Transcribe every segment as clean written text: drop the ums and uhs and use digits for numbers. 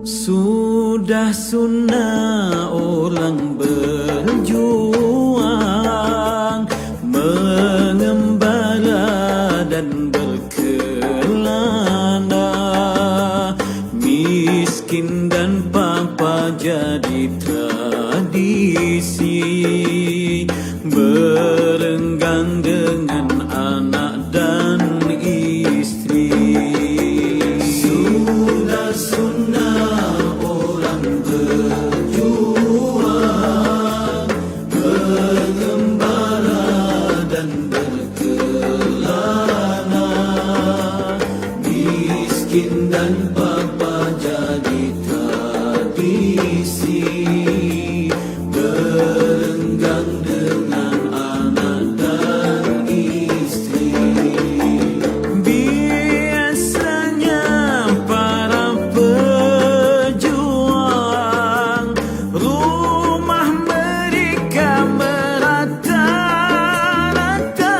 Sudah sunnah orang berjuang, mengembara dan berkelana. Miskin dan papa jadi tradisi, berenggang dengan anak dan istri. Sudah sunnah orang berjuang, mengembara dan berkelana. Miskin dan papa jadi tradisi, berenggang dengan anak dan istri. Biasanya para pejuang rumah mereka merata-rata,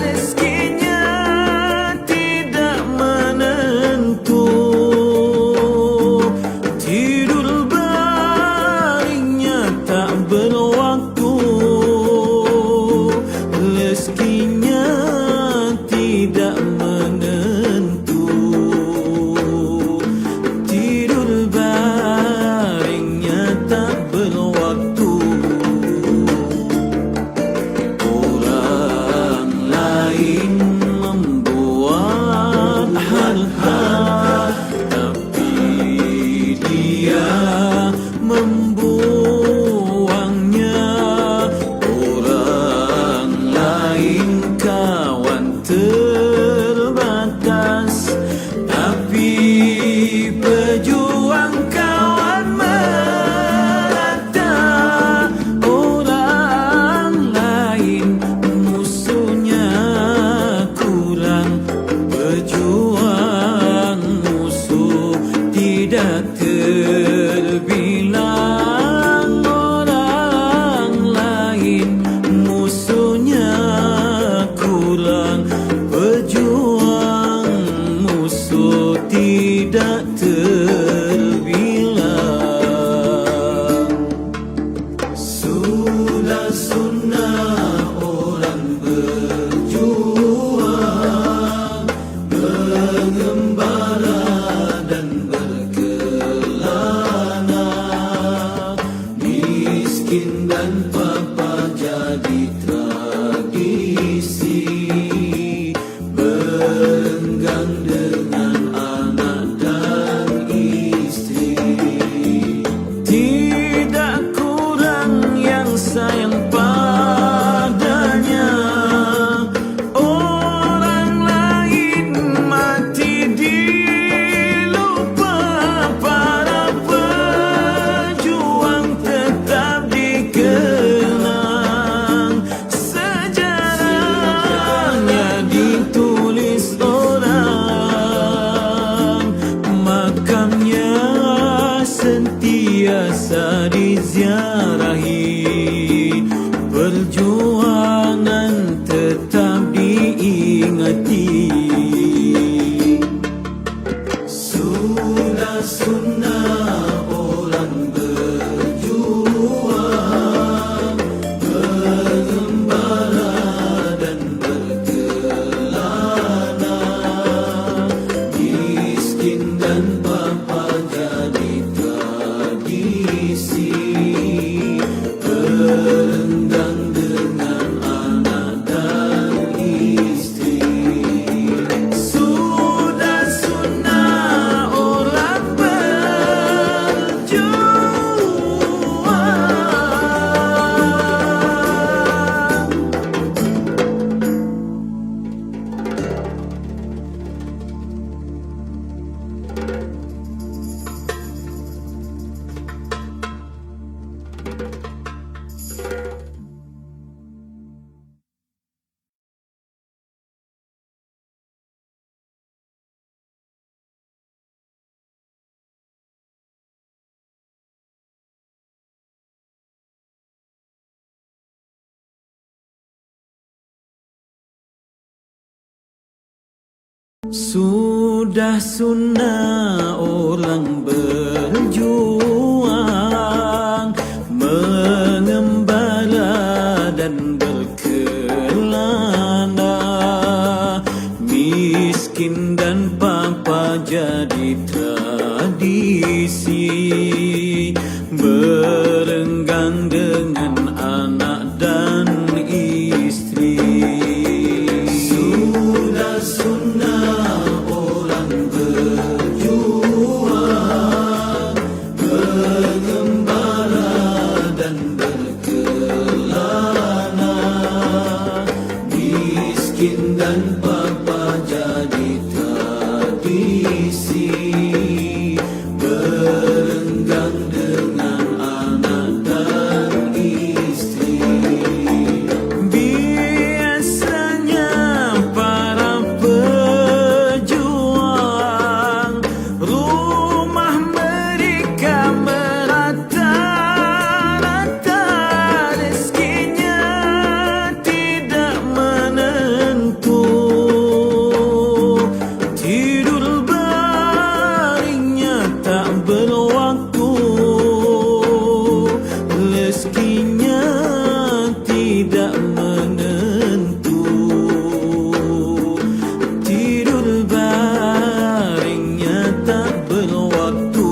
rezekinya tidak menentu. Tidur baringnya tak berwaktu, rezekinya tidak menentu. Tidur baringnya tak berwaktu. Orang lain membuat hal-hal, tapi dia membuangnya. Orang lain kawan terbatas, tapi pejuang kawan merata. Orang lain musuhnya kurang, pejuang musuh tidak terbilang. Orang lain musuhnya kurang, pejuang musuh tidak terbilang. Sudah sunnah orang berjuang, mengembara dan berkelana. Miskin dan papa jadi tradisi, berenggang dengan anak dan istri. Tidak kurang yang sayang padanya, orang lain mati dilupa. Para pejuang tetap dikenang, sejarahnya ditulis orang. Makamnya sentiasa diziarahi, perjuangan tetap diingati. Sudah sunnah orang berjuang, mengembara dan berkelana. Miskin dan papa jadi tradisi, berenggang dengan anak dan istri. Sudah sunnah orang berjuang. Sudah Sudah sunnah orang berjuang, mengembara dan berkelana, miskin dan papa jadi tradisi, berenggang dengan anak dan istri. Sudah sunnah orang berjuang, mengembara dan berkelana, miskin dan papa jadi tradisi, berenggang dengan anak dan istri. Biasanya para pejuang rumah mereka merata-rata, rezekinya tidak menentu, tidur baringnya tak berwaktu, rezekinya tidak menentu, tidur baringnya tak berwaktu.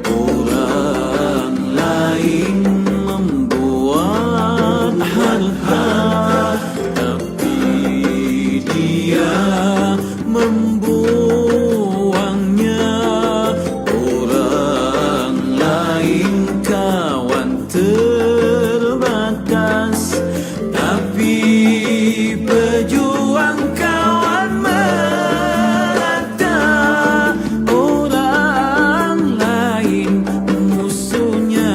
Orang lain membuat harta, tapi dia membuangnya. Orang lain kawan terbatas, tapi pejuang kawan merata. Orang lain musuhnya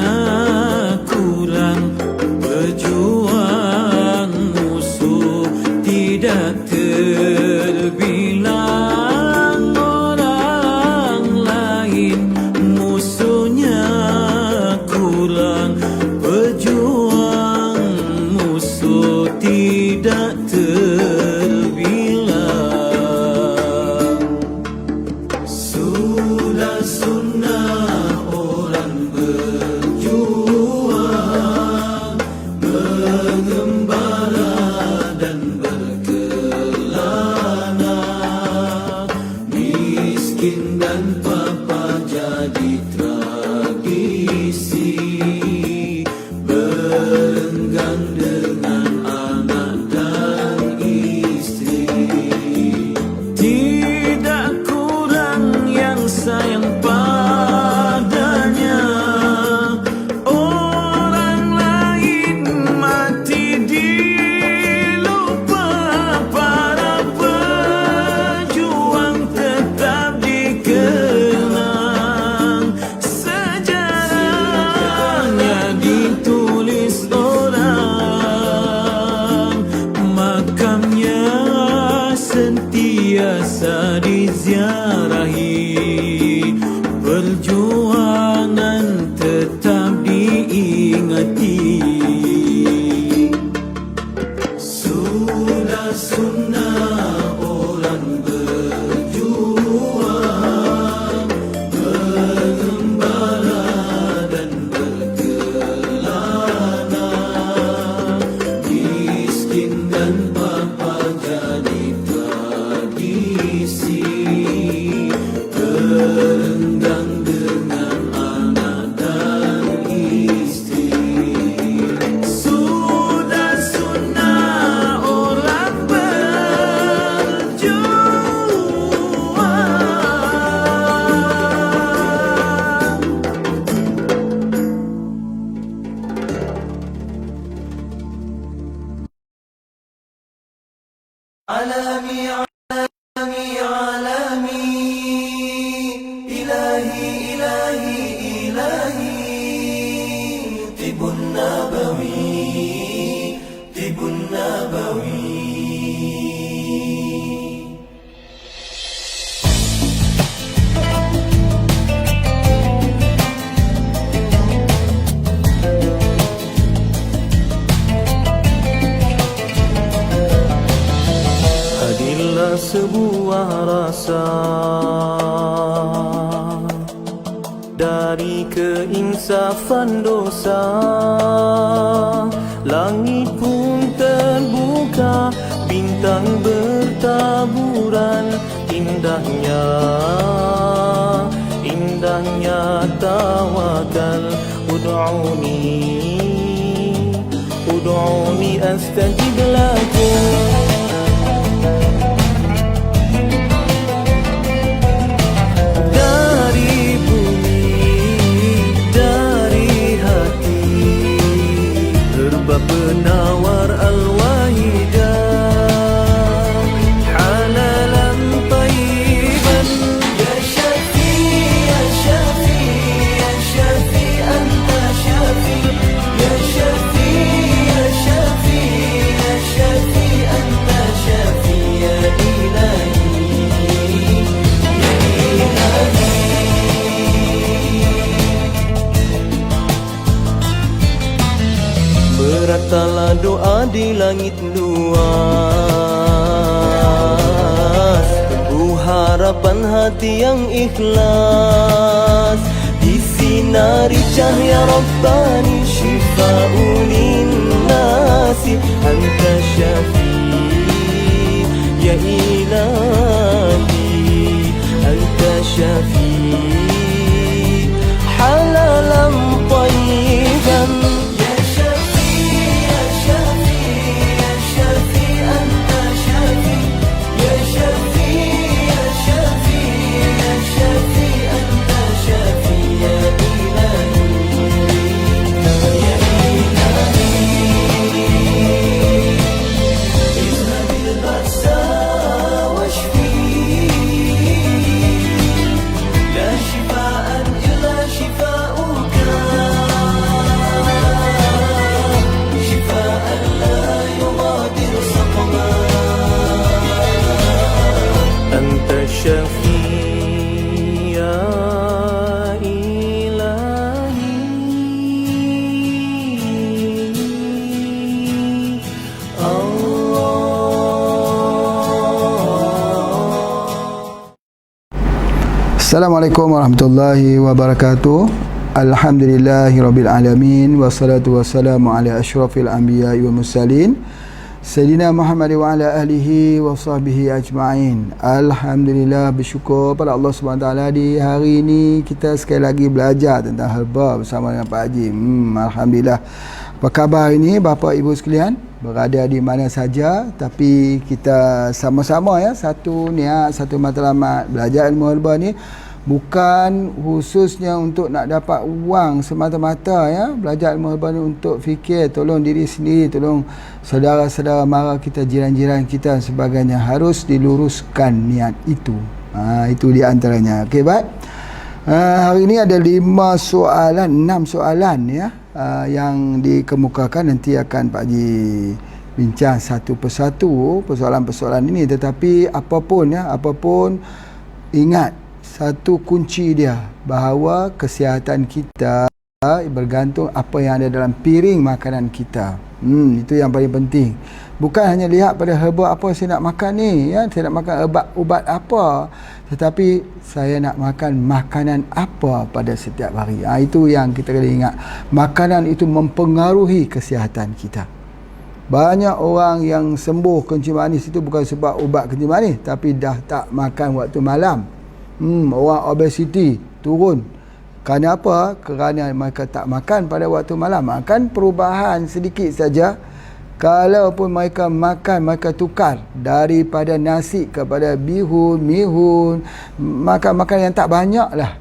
kurang, pejuang musuh tidak terbilang. Orang lain musuhnya kurang, pejuang musuh tidak terbilang. Sudah sunnah orang berjuang, mengembara dan berkelana, miskin dan papa jadi tradisi, berenggang dengan anak dan istri. Tidak kurang yang sayang padanya, orang lain mati dilupa, para pejuang tetap dikenang, sejarahnya ditulis orang, makamnya sentiasa diziarahi, perjuangan tetap diingati. Sudah sunnah orang berjuang, mengembara dan berkelana, miskin dan papa jadi tradisi, berenggang dengan anak dan istri. Sudah sunnah orang berjuang. Alami alami alami, ilahi ilahi ilahi, tibun nabawi, tibun nabawi. sebuah rasa dari keinsafan dosa. Langit pun terbuka, bintang bertaburan. Indahnya, indahnya tawakal. Ud'uni astajib lakum. Penawar al-wahidah halalan tayyiban. Ya Syafi, ya Syafi, ya Syafi, anta Syafi. Ya Syafi, ya Syafi, ya Syafi, anta Syafi. Ya Ilahi, ya Ilahi. Beratlah doa di langit luas, penuh harapan hati yang ikhlas. Disinari cahaya Rabbani, syifa'un linnasi. Anta Syafi, ya Ilahi, Anta Syafi, halalan tayyiban. Assalamualaikum warahmatullahi wabarakatuh. Alhamdulillahirabbil alamin, wassalatu wassalamu ala asyrafil anbiya'i wal mursalin Sayyidina Muhammad wa ala alihi wa sahbihi ajma'in. Alhamdulillah, bersyukur pada Allah SWT di hari ini kita sekali lagi belajar tentang herba bersama dengan Pak Haji. Alhamdulillah. Apa khabar hari ini bapa ibu sekalian? Berada di mana saja, tapi kita sama-sama ya, satu niat, satu matlamat. Belajar ilmu herba ni bukan khususnya untuk nak dapat wang semata-mata ya. Belajar ilmu herba ni untuk fikir, tolong diri sendiri, tolong saudara-saudara mara kita, jiran-jiran kita dan sebagainya. Harus diluruskan niat itu. Itu di antaranya. Okey, baik. Hari ini ada 6 soalan ya, yang dikemukakan. Nanti akan Pak Haji bincang satu persatu persoalan-persoalan ini. Tetapi apapun ingat satu kunci dia, bahawa kesihatan kita bergantung apa yang ada dalam piring makanan kita. Itu yang paling penting. Bukan hanya lihat pada herba apa saya nak makan ni ya, saya nak makan ubat apa, tetapi saya nak makan makanan apa pada setiap hari. Itu yang kita kena ingat. Makanan itu mempengaruhi kesihatan kita. Banyak orang yang sembuh kencing manis itu bukan sebab ubat kencing manis, tapi dah tak makan waktu malam. Orang obesiti turun. Kerana apa? Kerana mereka tak makan pada waktu malam. Makan perubahan sedikit saja. Kalaupun mereka makan, mereka tukar daripada nasi kepada mihun, makan yang tak banyak lah.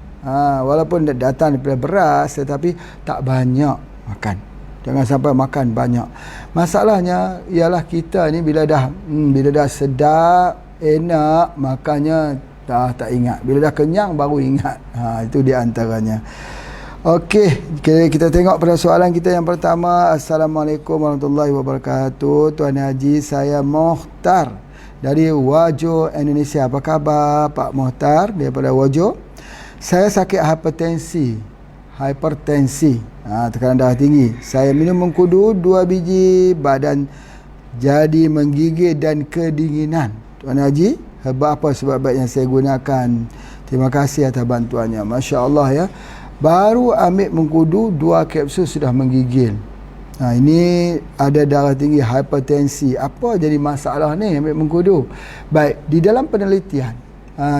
Walaupun datang daripada beras, tetapi tak banyak makan. Jangan sampai makan banyak. Masalahnya ialah kita ni bila dah sedap, enak, makannya tak ingat. Bila dah kenyang baru ingat. Itu di antaranya. Okey, kita tengok pada soalan kita yang pertama. Assalamualaikum warahmatullahi wabarakatuh. Tuan Haji, saya Mohtar dari Wajo, Indonesia. Apa khabar Pak Mohtar daripada Wajo? Saya sakit hipertensi, tekanan darah tinggi. Saya minum mengkudu 2 biji, badan jadi menggigil dan kedinginan. Tuan Haji, herba apa sebab baik yang saya gunakan. Terima kasih atas bantuannya. Masya Allah ya. Baru ambil mengkudu 2 kapsul sudah menggigil. Ini ada darah tinggi, hipertensi. Apa jadi masalah ni ambil mengkudu? Baik, di dalam penelitian,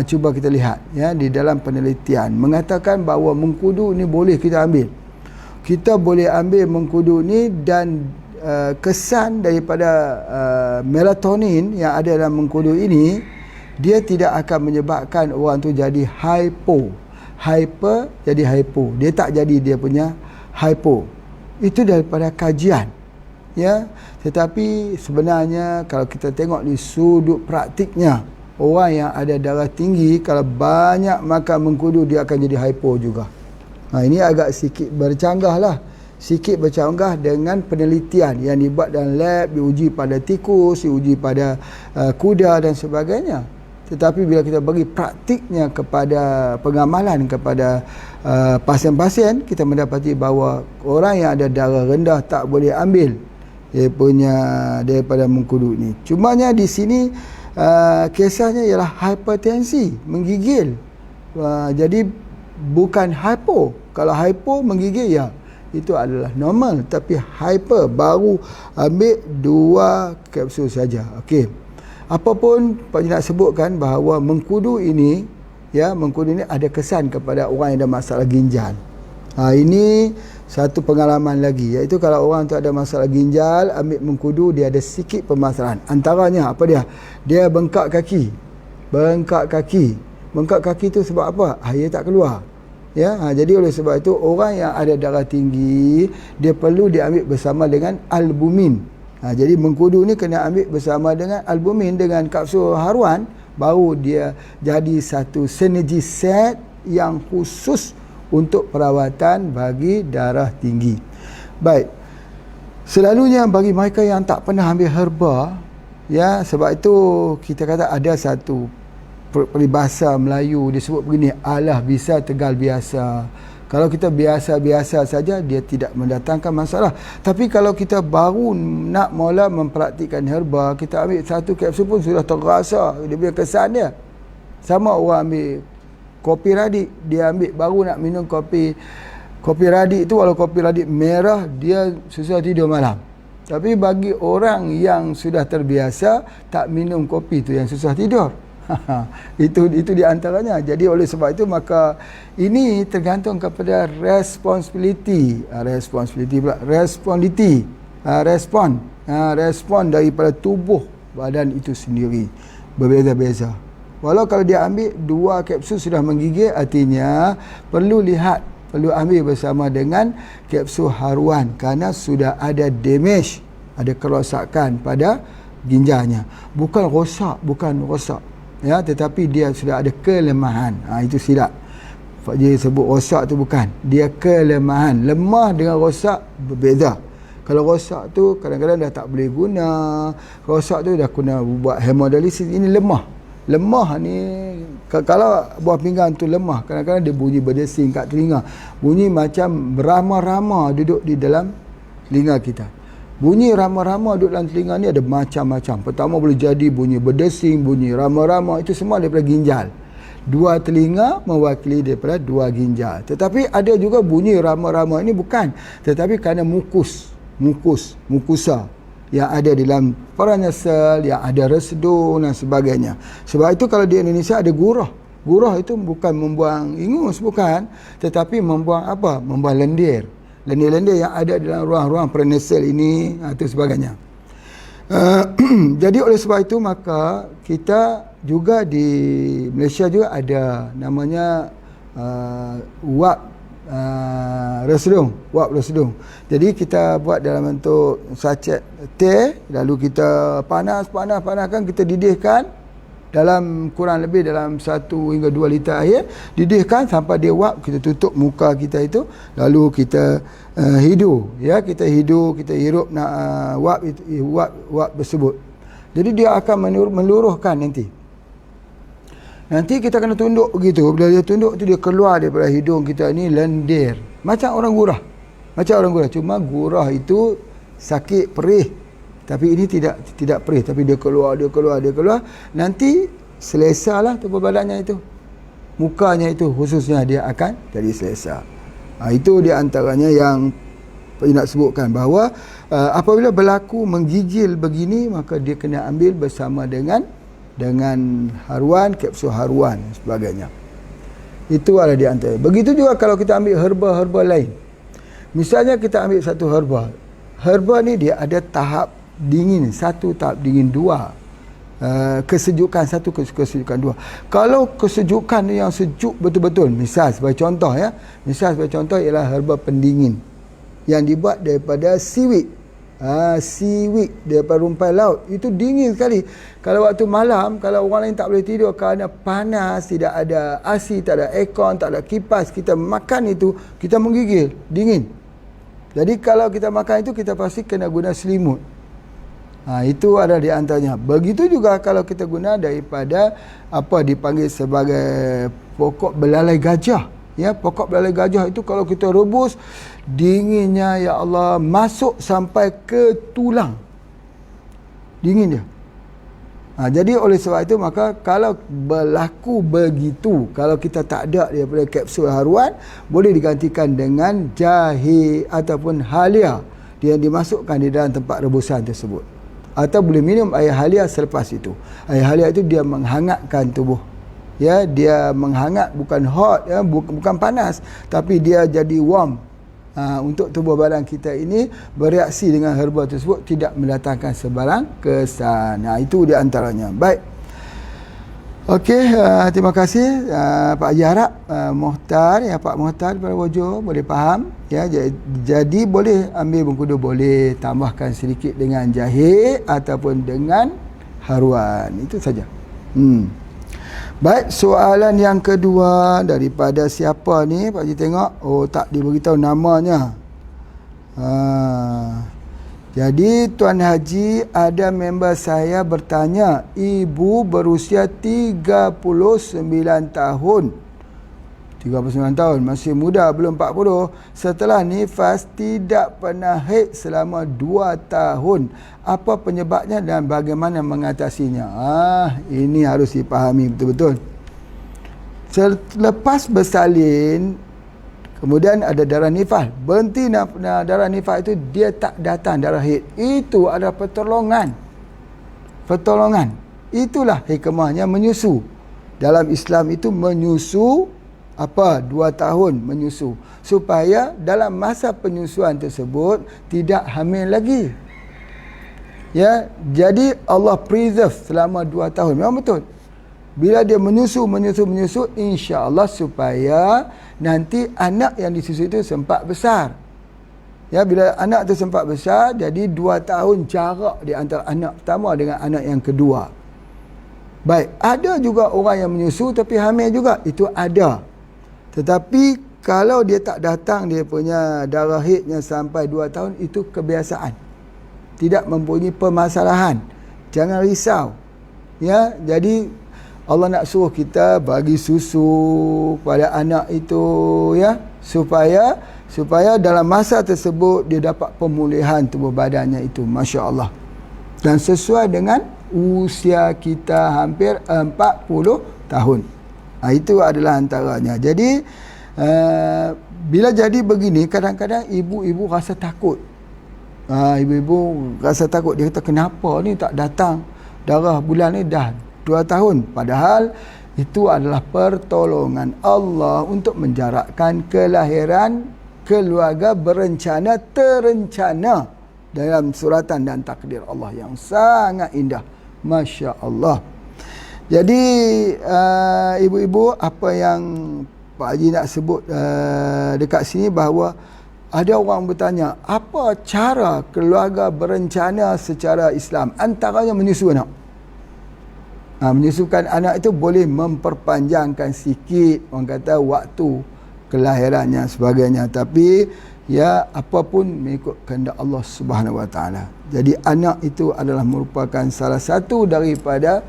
cuba kita lihat ya, di dalam penelitian mengatakan bahawa mengkudu ni boleh kita ambil. Kita boleh ambil mengkudu ni dan kesan daripada melatonin yang ada dalam mengkudu ini, dia tidak akan menyebabkan orang tu jadi hyper jadi hypo. Dia tak jadi dia punya hypo. Itu daripada kajian ya. Tetapi sebenarnya kalau kita tengok di sudut praktiknya, orang yang ada darah tinggi kalau banyak makan mengkudu dia akan jadi hypo juga. Ini agak sikit bercanggah lah, sikit bercanggah dengan penelitian yang dibuat dalam lab, diuji pada tikus, diuji pada kuda dan sebagainya. Tetapi bila kita bagi praktiknya kepada pengamalan kepada pasien-pasien, kita mendapati bahawa orang yang ada darah rendah tak boleh ambil dia punya daripada mengkudu ni. Cumanya di sini kisahnya ialah hipertensi, menggigil. Jadi bukan hypo. Kalau hypo menggigil ya itu adalah normal, tapi hyper baru ambil 2 kapsul saja. Okey. Apapun Pak Haji nak sebutkan bahawa mengkudu ini ya, mengkudu ini ada kesan kepada orang yang ada masalah ginjal. Ini satu pengalaman lagi, iaitu kalau orang tu ada masalah ginjal, ambil mengkudu, dia ada sikit permasalahan. Antaranya apa dia? Dia bengkak kaki. Bengkak kaki tu sebab apa? Air tak keluar. Ya, jadi oleh sebab itu orang yang ada darah tinggi dia perlu diambil bersama dengan albumin. Jadi mengkudu ni kena ambil bersama dengan albumin dengan kapsul haruan, baru dia jadi satu synergy set yang khusus untuk perawatan bagi darah tinggi. Baik. Selalunya bagi mereka yang tak pernah ambil herba ya, sebab itu kita kata ada satu peribahasa Melayu disebut begini, alah bisa tegal biasa. Kalau kita biasa-biasa saja, dia tidak mendatangkan masalah. Tapi kalau kita baru nak mula mempraktikkan herba, kita ambil 1 kapsul pun sudah terasa dia punya kesan dia. Sama orang ambil kopi radik, dia ambil baru nak minum kopi radik tu, walau kopi radik merah, dia susah tidur malam. Tapi bagi orang yang sudah terbiasa tak minum kopi tu yang susah tidur. itu di antaranya. Jadi oleh sebab itu maka ini tergantung kepada respon daripada tubuh badan itu sendiri berbeza-beza. Walau kalau dia ambil 2 kapsul sudah menggigil, artinya perlu ambil bersama dengan kapsul haruan kerana sudah ada damage, ada kerosakan pada ginjalnya. Bukan rosak ya, tetapi dia sudah ada kelemahan. Itu silap. Pak Haji sebut rosak tu bukan, dia kelemahan. Lemah dengan rosak berbeza. Kalau rosak tu kadang-kadang dah tak boleh guna, rosak tu dah kena buat hemodialisis. Ini lemah ni, kalau buah pinggang tu lemah, kadang-kadang dia bunyi berdesing kat telinga, bunyi macam rama-rama duduk di dalam telinga kita. Bunyi rama-rama duduk dalam telinga ni ada macam-macam. Pertama boleh jadi bunyi berdesing, bunyi rama-rama, itu semua daripada ginjal. 2 telinga mewakili daripada 2 ginjal. Tetapi ada juga bunyi rama-rama ini bukan, tetapi kerana mukusa yang ada di dalam paranasal, yang ada resedung dan sebagainya. Sebab itu kalau di Indonesia ada gurah. Gurah itu bukan membuang ingus, bukan, tetapi membuang apa? Membuang lendir. Lendir-lendir yang ada dalam ruang-ruang paranasal ini atau sebagainya. Jadi oleh sebab itu maka kita juga di Malaysia juga ada namanya wap resedung. Jadi kita buat dalam bentuk sachet teh, lalu kita panaskan, kita didihkan dalam kurang lebih dalam 1 hingga 2 liter air, didihkan sampai dia wap, kita tutup muka kita itu, lalu kita hidu, ya, kita hirup nak wap tersebut. Jadi dia akan meluruhkan nanti kita kena tunduk begitu. Bila dia tunduk tu dia keluar daripada hidung kita ni lendir macam orang gurah, cuma gurah itu sakit, perih. Tapi ini tidak perih, tapi dia keluar. Nanti selesa lah tubuh badannya itu. Mukanya itu khususnya dia akan jadi selesa. Itu di antaranya yang nak sebutkan bahawa apabila berlaku menggigil begini, maka dia kena ambil bersama dengan haruan, kapsul haruan dan sebagainya. Itu ada di antara. Begitu juga kalau kita ambil herba-herba lain. Misalnya kita ambil satu herba. Herba ni dia ada tahap dingin, satu tahap dingin, dua kesejukan, satu kesejukan, dua. Kalau kesejukan yang sejuk betul-betul, misal sebagai contoh ialah herba pendingin yang dibuat daripada seaweed. Seaweed daripada rumpai laut, itu dingin sekali. Kalau waktu malam, kalau orang lain tak boleh tidur kerana panas, tidak ada AC, tak ada aircon, tak ada kipas, kita makan itu, kita menggigil, dingin. Jadi kalau kita makan itu, kita pasti kena guna selimut. Itu ada di antaranya. Begitu juga kalau kita guna daripada apa dipanggil sebagai pokok belalai gajah. Ya, pokok belalai gajah itu kalau kita rebus, dinginnya ya Allah masuk sampai ke tulang. Dingin dia. Jadi oleh sebab itu, maka kalau berlaku begitu, kalau kita tak ada daripada kapsul haruan, boleh digantikan dengan jahe ataupun halia yang dimasukkan di dalam tempat rebusan tersebut. Atau boleh minum air halia selepas itu. Air halia itu dia menghangatkan tubuh. Ya, dia menghangat, bukan hot, ya, bukan panas, tapi dia jadi warm. Untuk tubuh badan kita ini bereaksi dengan herba tersebut, tidak mendatangkan sebarang kesan. Itu di antaranya. Baik. Okey, terima kasih Pak Haji Harap, Mohtar, ya, Pak Mohtar daripada Wojo, boleh faham ya. Jadi boleh ambil bengkudu, boleh tambahkan sedikit dengan jahe ataupun dengan haruan, itu saja. Baik, soalan yang kedua daripada siapa ni Pak Haji tengok, tak diberitahu namanya. Jadi Tuan Haji, ada member saya bertanya, ibu berusia 39 tahun. 39 tahun, masih muda, belum 40. Setelah nifas tidak pernah haid selama 2 tahun. Apa penyebabnya dan bagaimana mengatasinya? Ini harus dipahami betul-betul. Selepas bersalin, kemudian ada darah nifas, berhenti darah nifas itu, dia tak datang darah haid. Itu adalah pertolongan. Itulah hikmahnya menyusu. Dalam Islam itu menyusu 2 tahun menyusu, supaya dalam masa penyusuan tersebut tidak hamil lagi. Ya, jadi Allah preserve selama 2 tahun. Memang betul. Bila dia menyusu, insya-Allah supaya nanti anak yang disusu itu sempat besar. Ya, bila anak itu sempat besar, jadi 2 tahun jarak di antara anak pertama dengan anak yang kedua. Baik, ada juga orang yang menyusu tapi hamil juga, itu ada. Tetapi kalau dia tak datang dia punya darah haidnya sampai 2 tahun, itu kebiasaan, tidak mempunyai permasalahan. Jangan risau. Ya, jadi Allah nak suruh kita bagi susu kepada anak itu, ya, supaya dalam masa tersebut dia dapat pemulihan tubuh badannya itu, masya-Allah. Dan sesuai dengan usia kita hampir 40 tahun. Itu adalah antaranya. Jadi bila jadi begini, kadang-kadang ibu-ibu rasa takut. Ibu-ibu rasa takut. Dia kata, kenapa ni tak datang darah bulan ni dah 2 tahun. Padahal itu adalah pertolongan Allah untuk menjarakkan kelahiran keluarga berencana terencana dalam suratan dan takdir Allah yang sangat indah. Masya Allah. Jadi ibu-ibu, apa yang Pak Haji nak sebut dekat sini, bahawa ada orang bertanya, apa cara keluarga berencana secara Islam? Antaranya menyusu anak. Menyusukan anak itu boleh memperpanjangkan sikit, orang kata, waktu kelahirannya sebagainya. Tapi ya, apapun mengikut kehendak Allah Subhanahu Wa Taala. Jadi anak itu adalah merupakan salah satu daripada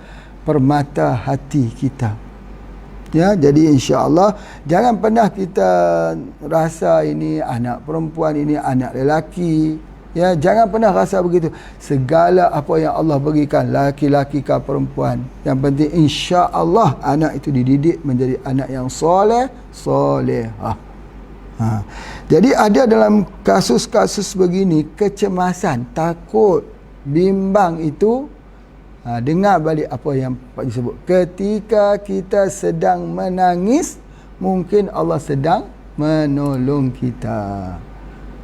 permata hati kita. Ya, jadi insya-Allah jangan pernah kita rasa ini anak perempuan, ini anak lelaki. Ya, jangan pernah rasa begitu. Segala apa yang Allah berikan, laki-laki ke perempuan, yang penting insya-Allah anak itu dididik menjadi anak yang soleh, solehah. Jadi ada dalam kasus-kasus begini kecemasan, takut, bimbang itu, dengar balik apa yang Pak Haji sebut. Ketika kita sedang menangis, mungkin Allah sedang menolong kita.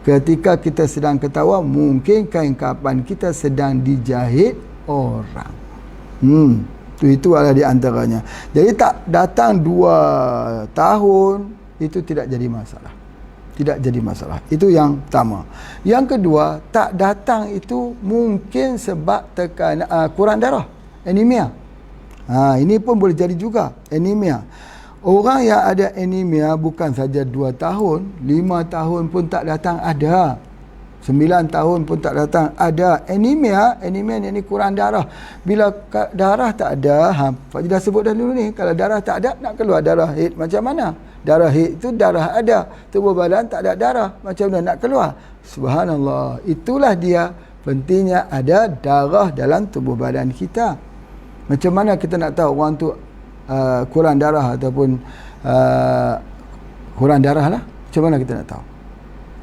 Ketika kita sedang ketawa, mungkin kain kapan kita sedang dijahit orang. Itu adalah di antaranya. Jadi tak datang 2 tahun, itu tidak jadi masalah. Tidak jadi masalah. Itu yang pertama. Yang kedua, tak datang itu mungkin sebab kurang darah, anemia. Ini pun boleh jadi juga, anemia. Orang yang ada anemia bukan saja 2 tahun, 5 tahun pun tak datang ada. 9 tahun pun tak datang ada. Anemia ni kurang darah. Bila darah tak ada, Pak Haji dah sebut dah dulu ni, kalau darah tak ada, nak keluar darah haid macam mana? Darah haid itu darah ada, tubuh badan tak ada darah, macam mana nak keluar? Subhanallah. Itulah dia pentingnya ada darah dalam tubuh badan kita. Macam mana kita nak tahu orang tu kurang darah ataupun kurang darah lah? Macam mana kita nak tahu?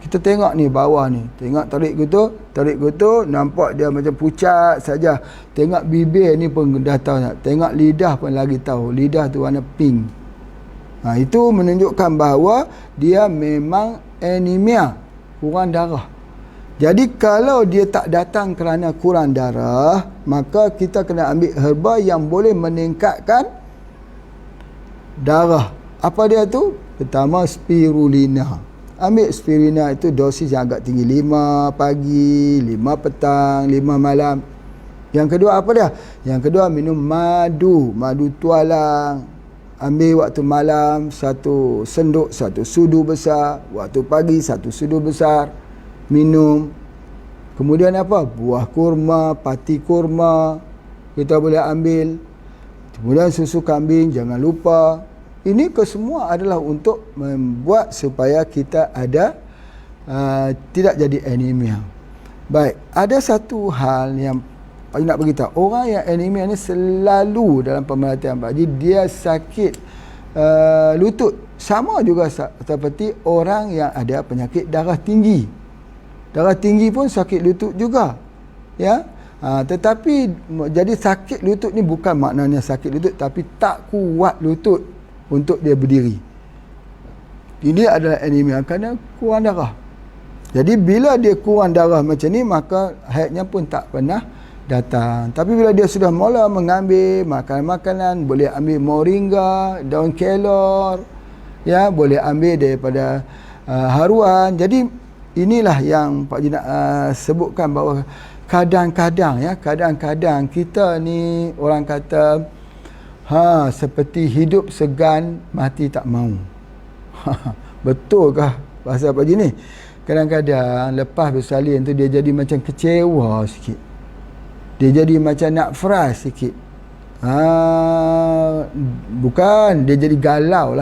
Kita tengok ni bawah ni, tengok tarik gutu, nampak dia macam pucat saja. Tengok bibir ni pun dah tahu. Tengok lidah pun lagi tahu, lidah tu warna pink. Itu menunjukkan bahawa dia memang anemia, kurang darah. Jadi kalau dia tak datang kerana kurang darah, maka kita kena ambil herba yang boleh meningkatkan darah. Apa dia tu? Pertama, spirulina. Ambil spirulina itu dosis yang agak tinggi, 5 pagi, 5 petang, 5 malam. Yang kedua apa dia? Yang kedua minum madu tualang. Ambil waktu malam 1 senduk, 1 sudu besar. Waktu pagi 1 sudu besar. Minum. Kemudian apa? Buah kurma, pati kurma kita boleh ambil. Kemudian susu kambing jangan lupa. Ini kesemua adalah untuk membuat supaya kita ada tidak jadi anemia. Baik, ada satu hal yang Pak Haji nak beritahu. Orang yang anemia ni selalu dalam pemerhatian Pak Haji, dia sakit lutut. Sama juga seperti orang yang ada penyakit darah tinggi. Darah tinggi pun sakit lutut juga. Ya. Tetapi jadi sakit lutut ni bukan maknanya sakit lutut, tapi tak kuat lutut untuk dia berdiri. Ini adalah anemia kerana kurang darah. Jadi bila dia kurang darah macam ni, maka haidnya pun tak pernah datang. Tapi bila dia sudah mula mengambil makanan-makanan, boleh ambil moringa, daun kelor, ya, boleh ambil daripada haruan. Jadi inilah yang Pak Haji nak sebutkan bahawa kadang-kadang kita ni orang kata seperti hidup segan, mati tak mau. Betulkah bahasa Pak Haji ni? Kadang-kadang lepas bersalin tu dia jadi macam kecewa sikit. Dia jadi macam nak frust sikit. Bukan, dia jadi galau.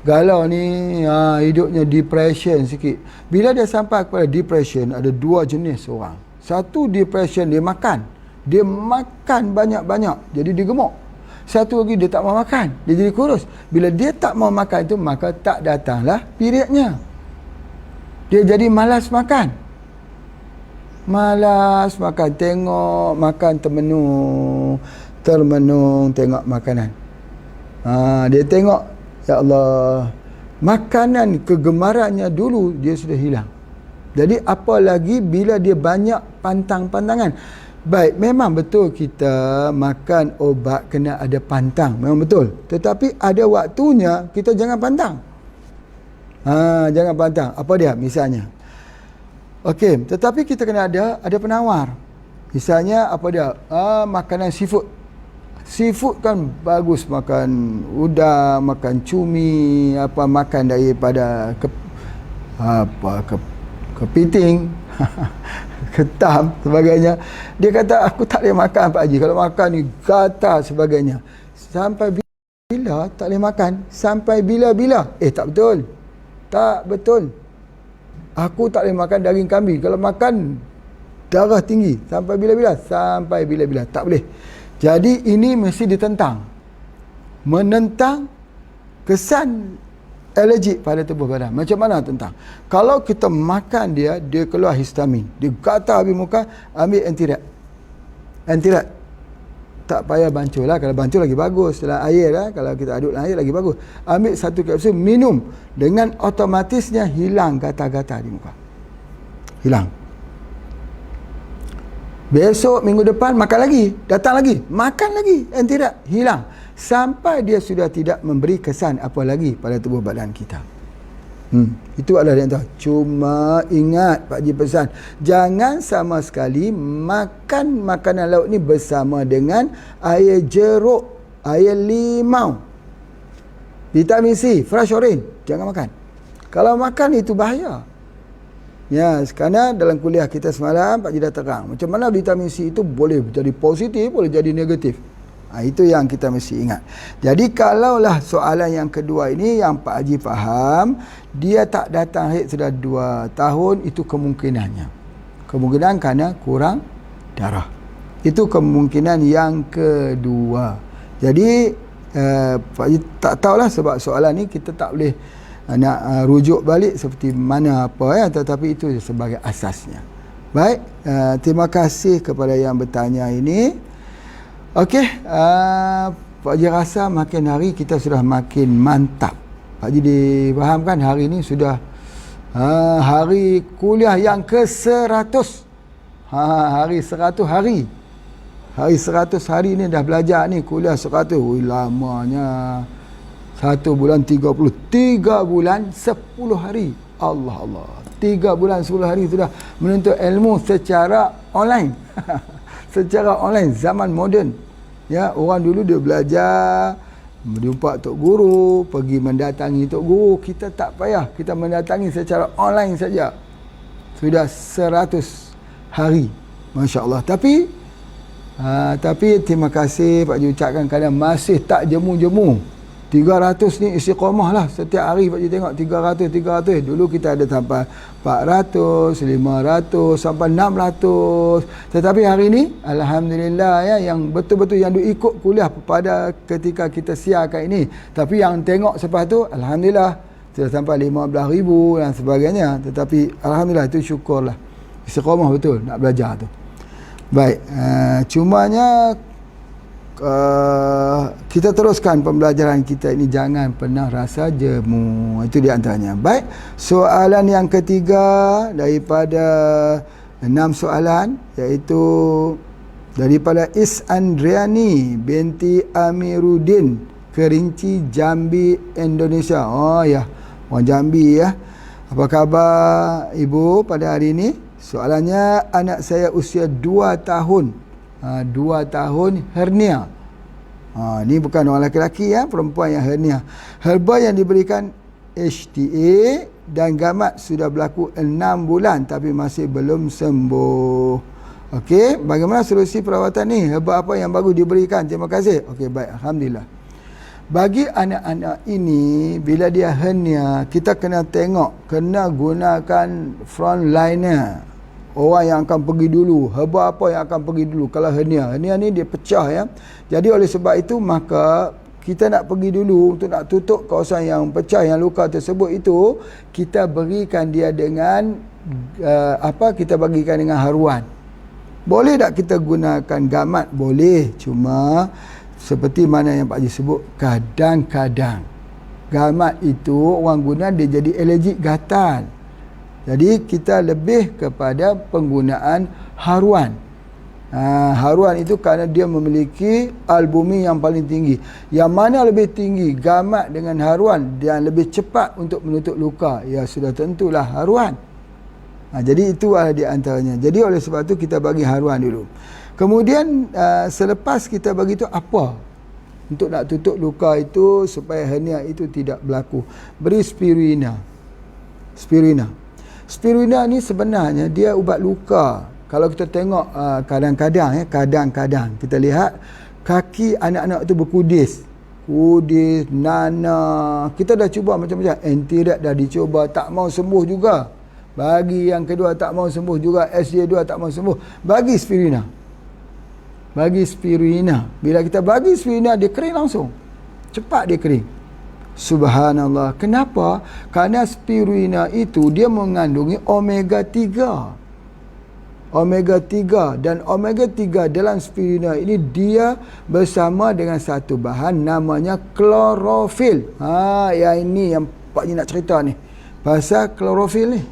Galau ni hidupnya depression sikit. Bila dia sampai kepada depression, ada 2 jenis orang. Satu depression dia makan banyak-banyak, jadi dia gemuk. Satu lagi dia tak mau makan, dia jadi kurus. Bila dia tak mau makan itu, maka tak datanglah periodnya. Dia jadi malas makan. Tengok makan termenung tengok makanan. Dia tengok, ya Allah, makanan kegemarannya dulu dia sudah hilang. Jadi apalagi bila dia banyak pantang-pantangan. Baik, memang betul kita makan obat kena ada pantang, memang betul. Tetapi ada waktunya kita jangan pantang. Jangan pantang. Apa dia? Misalnya, okey, tetapi kita kena ada penawar. Misalnya apa dia? Makanan seafood. Seafood kan bagus, makan udang, makan cumi, makan daripada kepiting, ketam sebagainya. Dia kata aku tak boleh makan Pak Haji, kalau makan ni gatal sebagainya. Sampai bila tak boleh makan? Sampai bila-bila? Tak betul. Tak betul. Aku tak boleh makan daging kambing. Kalau makan, darah tinggi. Sampai bila-bila? Sampai bila-bila. Tak boleh. Jadi ini mesti ditentang. Menentang kesan alergik pada tubuh badan. Macam mana tentang? Kalau kita makan dia keluar histamin. Dia gatal habis muka, ambil antirat. Antirat. Tak payah bancur lah. Kalau bancur lagi bagus. Dalam air lah. Kalau kita aduk dalam air lagi bagus. Ambil satu kapsul, minum. Dengan otomatisnya hilang gatal-gatal di muka. Hilang. Besok, minggu depan, makan lagi. Datang lagi. Makan lagi. Antirat. Hilang. Sampai dia sudah tidak memberi kesan apa lagi pada tubuh badan kita. Itu adalah yang tahu. Cuma ingat Pak Haji pesan, jangan sama sekali makan makanan laut ni bersama dengan air jeruk, air limau, vitamin C, fresh orange. Jangan makan. Kalau makan itu bahaya. Ya, sekarang dalam kuliah kita semalam Pak Haji dah terang macam mana vitamin C itu boleh jadi positif, boleh jadi negatif. Itu yang kita mesti ingat. Jadi kalaulah soalan yang kedua ini yang Pak Haji faham, dia tak datang haid sudah 2 tahun, itu kemungkinannya. Kemungkinan kerana kurang darah. Itu kemungkinan yang kedua. Jadi Pak Haji tak tahulah sebab soalan ni kita tak boleh nak rujuk balik seperti mana apa ya, tetapi itu sebagai asasnya. Baik, terima kasih kepada yang bertanya ini. Okey, Pak Haji rasa makin hari kita sudah makin mantap. Pak Haji difahamkan hari ini sudah hari kuliah yang ke-100. Hari 100 hari. Hari 100 hari ni dah belajar ni kuliah 100. Ui, lamanya. 1 bulan 30. 3 bulan 10 hari. Allah. 3 bulan 10 hari sudah menuntut ilmu secara online. Secara online, zaman moden. Ya, orang dulu dia belajar, berjumpa tok guru, pergi mendatangi tok guru. Kita tak payah, kita mendatangi secara online saja. Sudah 100 hari. Masya Allah. Tapi terima kasih Pak Haji ucapkan kerana masih tak jemu-jemu. 300 ni istiqamah lah. Setiap hari Pak Haji tengok 300. Dulu kita ada sampai 400, 500, sampai 600. Tetapi hari ni, Alhamdulillah ya, yang betul-betul yang ikut kuliah pada ketika kita siarkan ini. Tapi yang tengok selepas tu, Alhamdulillah, sudah sampai 15,000 dan sebagainya. Tetapi Alhamdulillah, itu syukurlah. Istiqamah betul nak belajar tu. Baik, cumanya kita teruskan pembelajaran kita ini, jangan pernah rasa jemu. Itu di antaranya. Baik, soalan yang ketiga daripada 6 soalan, iaitu daripada Isandriani binti Amiruddin, Kerinci, Jambi, Indonesia. Oh ya, orang Jambi ya. Apa khabar ibu pada hari ini? Soalannya, anak saya usia 2 tahun. 2 tahun hernia. Ni bukan orang lelaki ya, perempuan yang hernia. Herba yang diberikan HTA dan gamat sudah berlaku 6 bulan tapi masih belum sembuh. Okey, bagaimana solusi perawatan ni? Herba apa yang bagus diberikan? Terima kasih. Okey, baik, alhamdulillah. Bagi anak-anak ini, bila dia hernia, kita kena tengok, kena gunakan frontliner. Orang yang akan pergi dulu, herba apa yang akan pergi dulu kalau hernia. Hernia ni dia pecah ya. Jadi oleh sebab itu maka kita nak pergi dulu untuk nak tutup kawasan yang pecah, yang luka tersebut itu, kita berikan dia dengan kita bagikan dengan haruan. Boleh tak kita gunakan gamat? Boleh. Cuma seperti mana yang Pak Haji sebut, kadang-kadang gamat itu orang guna dia jadi alergik gatal. Jadi kita lebih kepada penggunaan haruan. Haruan itu kerana dia memiliki albumi yang paling tinggi. Yang mana lebih tinggi, gamat dengan haruan, dan lebih cepat untuk menutup luka? Ya sudah tentulah haruan. Jadi itu adalah di antaranya. Jadi oleh sebab itu kita bagi haruan dulu. Kemudian selepas kita bagi itu apa? Untuk nak tutup luka itu supaya hernia itu tidak berlaku, beri spirulina. Spirulina ni sebenarnya dia ubat luka. Kalau kita tengok kadang-kadang kita lihat kaki anak-anak tu berkudis, nanah. Kita dah cuba macam-macam, antirat dah dicuba, tak mau sembuh juga. Bagi yang kedua tak mau sembuh juga, SJ2 tak mau sembuh, bagi spirulina. Bagi spirulina. Bila kita bagi spirulina, dia kering langsung. Cepat dia kering. Subhanallah. Kenapa? Kerana spirulina itu dia mengandungi omega 3. Omega 3, dan omega 3 dalam spirulina ini dia bersama dengan satu bahan namanya klorofil. Yang ini yang Pak Ji nak cerita ni. Pasal klorofil ni.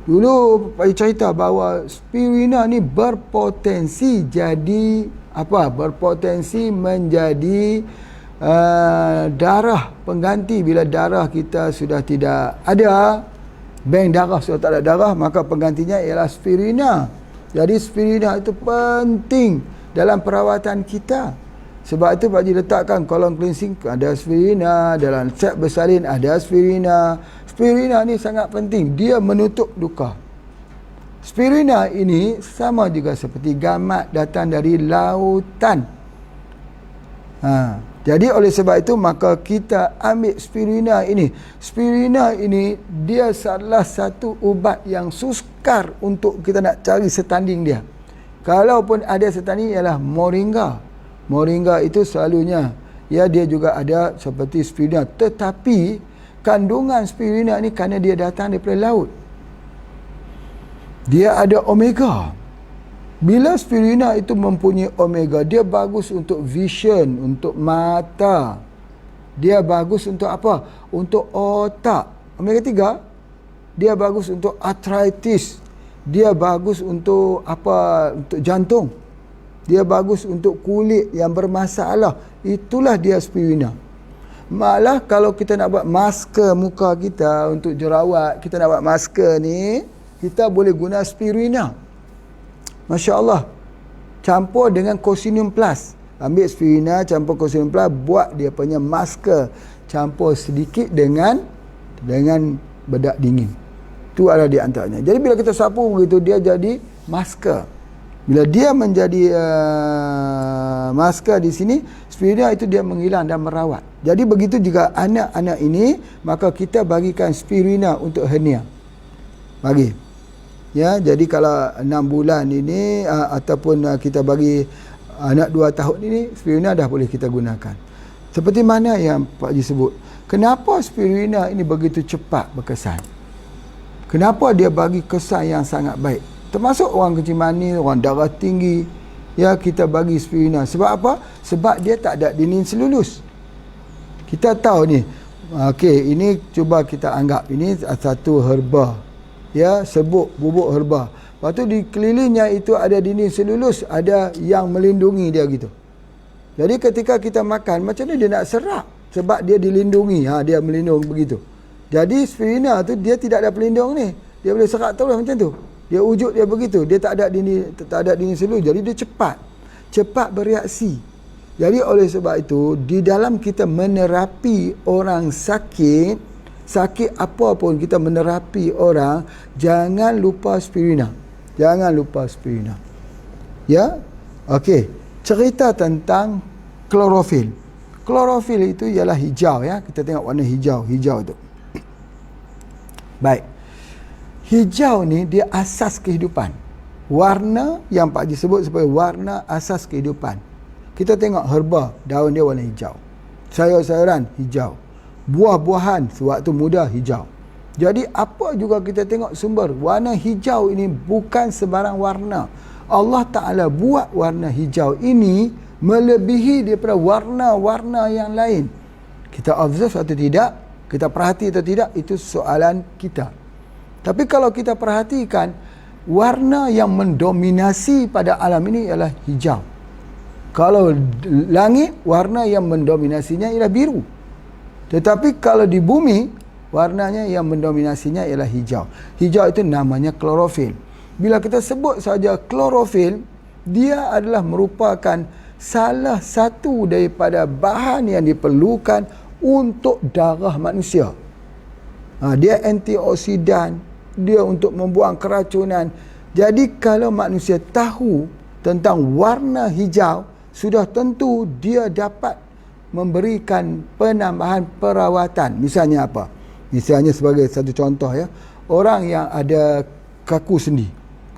Dulu Pak Ji cerita bahawa spirulina ni berpotensi jadi apa? Berpotensi menjadi darah pengganti. Bila darah kita sudah tidak ada, bank darah sudah tak ada darah, maka penggantinya ialah spirulina. Jadi spirulina itu penting dalam perawatan kita. Sebab itu Pak Ji letakkan kolon cleansing ada spirulina, dalam set bersalin ada spirulina. Spirulina ni sangat penting, dia menutup luka. Spirulina ini sama juga seperti gamat, datang dari lautan. Jadi oleh sebab itu maka kita ambil spirulina ini. Spirulina ini dia salah satu ubat yang sukar untuk kita nak cari setanding dia. Kalaupun ada setanding ialah moringa. Moringa itu selalunya ya dia juga ada seperti spirulina, tetapi kandungan spirulina ni kerana dia datang daripada laut, dia ada omega. Bila spirulina itu mempunyai omega, dia bagus untuk vision, untuk mata. Dia bagus untuk apa? Untuk otak. Omega 3, dia bagus untuk arthritis. Dia bagus untuk apa? Untuk jantung. Dia bagus untuk kulit yang bermasalah. Itulah dia spirulina. Malah kalau kita nak buat masker muka kita untuk jerawat, kita nak buat masker ni, kita boleh guna spirulina. Masya Allah. Campur dengan Cocinium Plus. Ambil spirulina, campur Cocinium Plus, buat dia punya masker. Campur sedikit dengan bedak dingin. Itu adalah di antaranya. Jadi bila kita sapu begitu, dia jadi masker. Bila dia menjadi masker di sini, spirulina itu dia menghilang dan merawat. Jadi begitu juga anak-anak ini, maka kita bagikan spirulina untuk hernia. Bagi. Ya, jadi kalau 6 bulan ini ataupun kita bagi anak 2 tahun ini, spirulina dah boleh kita gunakan. Seperti mana yang Pak Ji sebut. Kenapa spirulina ini begitu cepat berkesan? Kenapa dia bagi kesan yang sangat baik? Termasuk orang kencing manis, orang darah tinggi, ya kita bagi spirulina. Sebab apa? Sebab dia tak ada dinding selulus. Kita tahu ni, okey, ini cuba kita anggap ini satu herba, ya, serbuk bubuk herba. Lepas tu di kelilingnya itu ada dinding selulus, ada yang melindungi dia gitu. Jadi ketika kita makan, macam mana dia nak serap? Sebab dia dilindungi, dia melindung begitu. Jadi spirulina tu dia tidak ada pelindung ni, dia boleh serap terus macam tu. Dia wujud dia begitu, dia tak ada dinding selulus, jadi dia cepat bereaksi. Jadi oleh sebab itu di dalam kita menerapi orang sakit apa pun kita menerapi orang, jangan lupa spirulina. Jangan lupa spirulina. Ya? Okey. Cerita tentang klorofil. Klorofil itu ialah hijau ya. Kita tengok warna hijau tu. Baik. Hijau ni dia asas kehidupan. Warna yang Pak Ji sebut sebagai warna asas kehidupan. Kita tengok herba, daun dia warna hijau. Sayur-sayuran hijau. Buah-buahan sewaktu muda hijau. Jadi apa juga kita tengok sumber, warna hijau ini bukan sebarang warna. Allah Ta'ala buat warna hijau ini melebihi daripada warna-warna yang lain. Kita observe atau tidak, kita perhati atau tidak, itu soalan kita. Tapi kalau kita perhatikan, warna yang mendominasi pada alam ini ialah hijau. Kalau langit, warna yang mendominasinya ialah biru. Tetapi kalau di bumi, warnanya yang mendominasinya ialah hijau. Hijau itu namanya klorofil. Bila kita sebut saja klorofil, dia adalah merupakan salah satu daripada bahan yang diperlukan untuk darah manusia. Dia antioksidan, dia untuk membuang keracunan. Jadi kalau manusia tahu tentang warna hijau, sudah tentu dia dapat memberikan penambahan perawatan. Misalnya apa? Misalnya sebagai satu contoh ya, orang yang ada kaku sendi,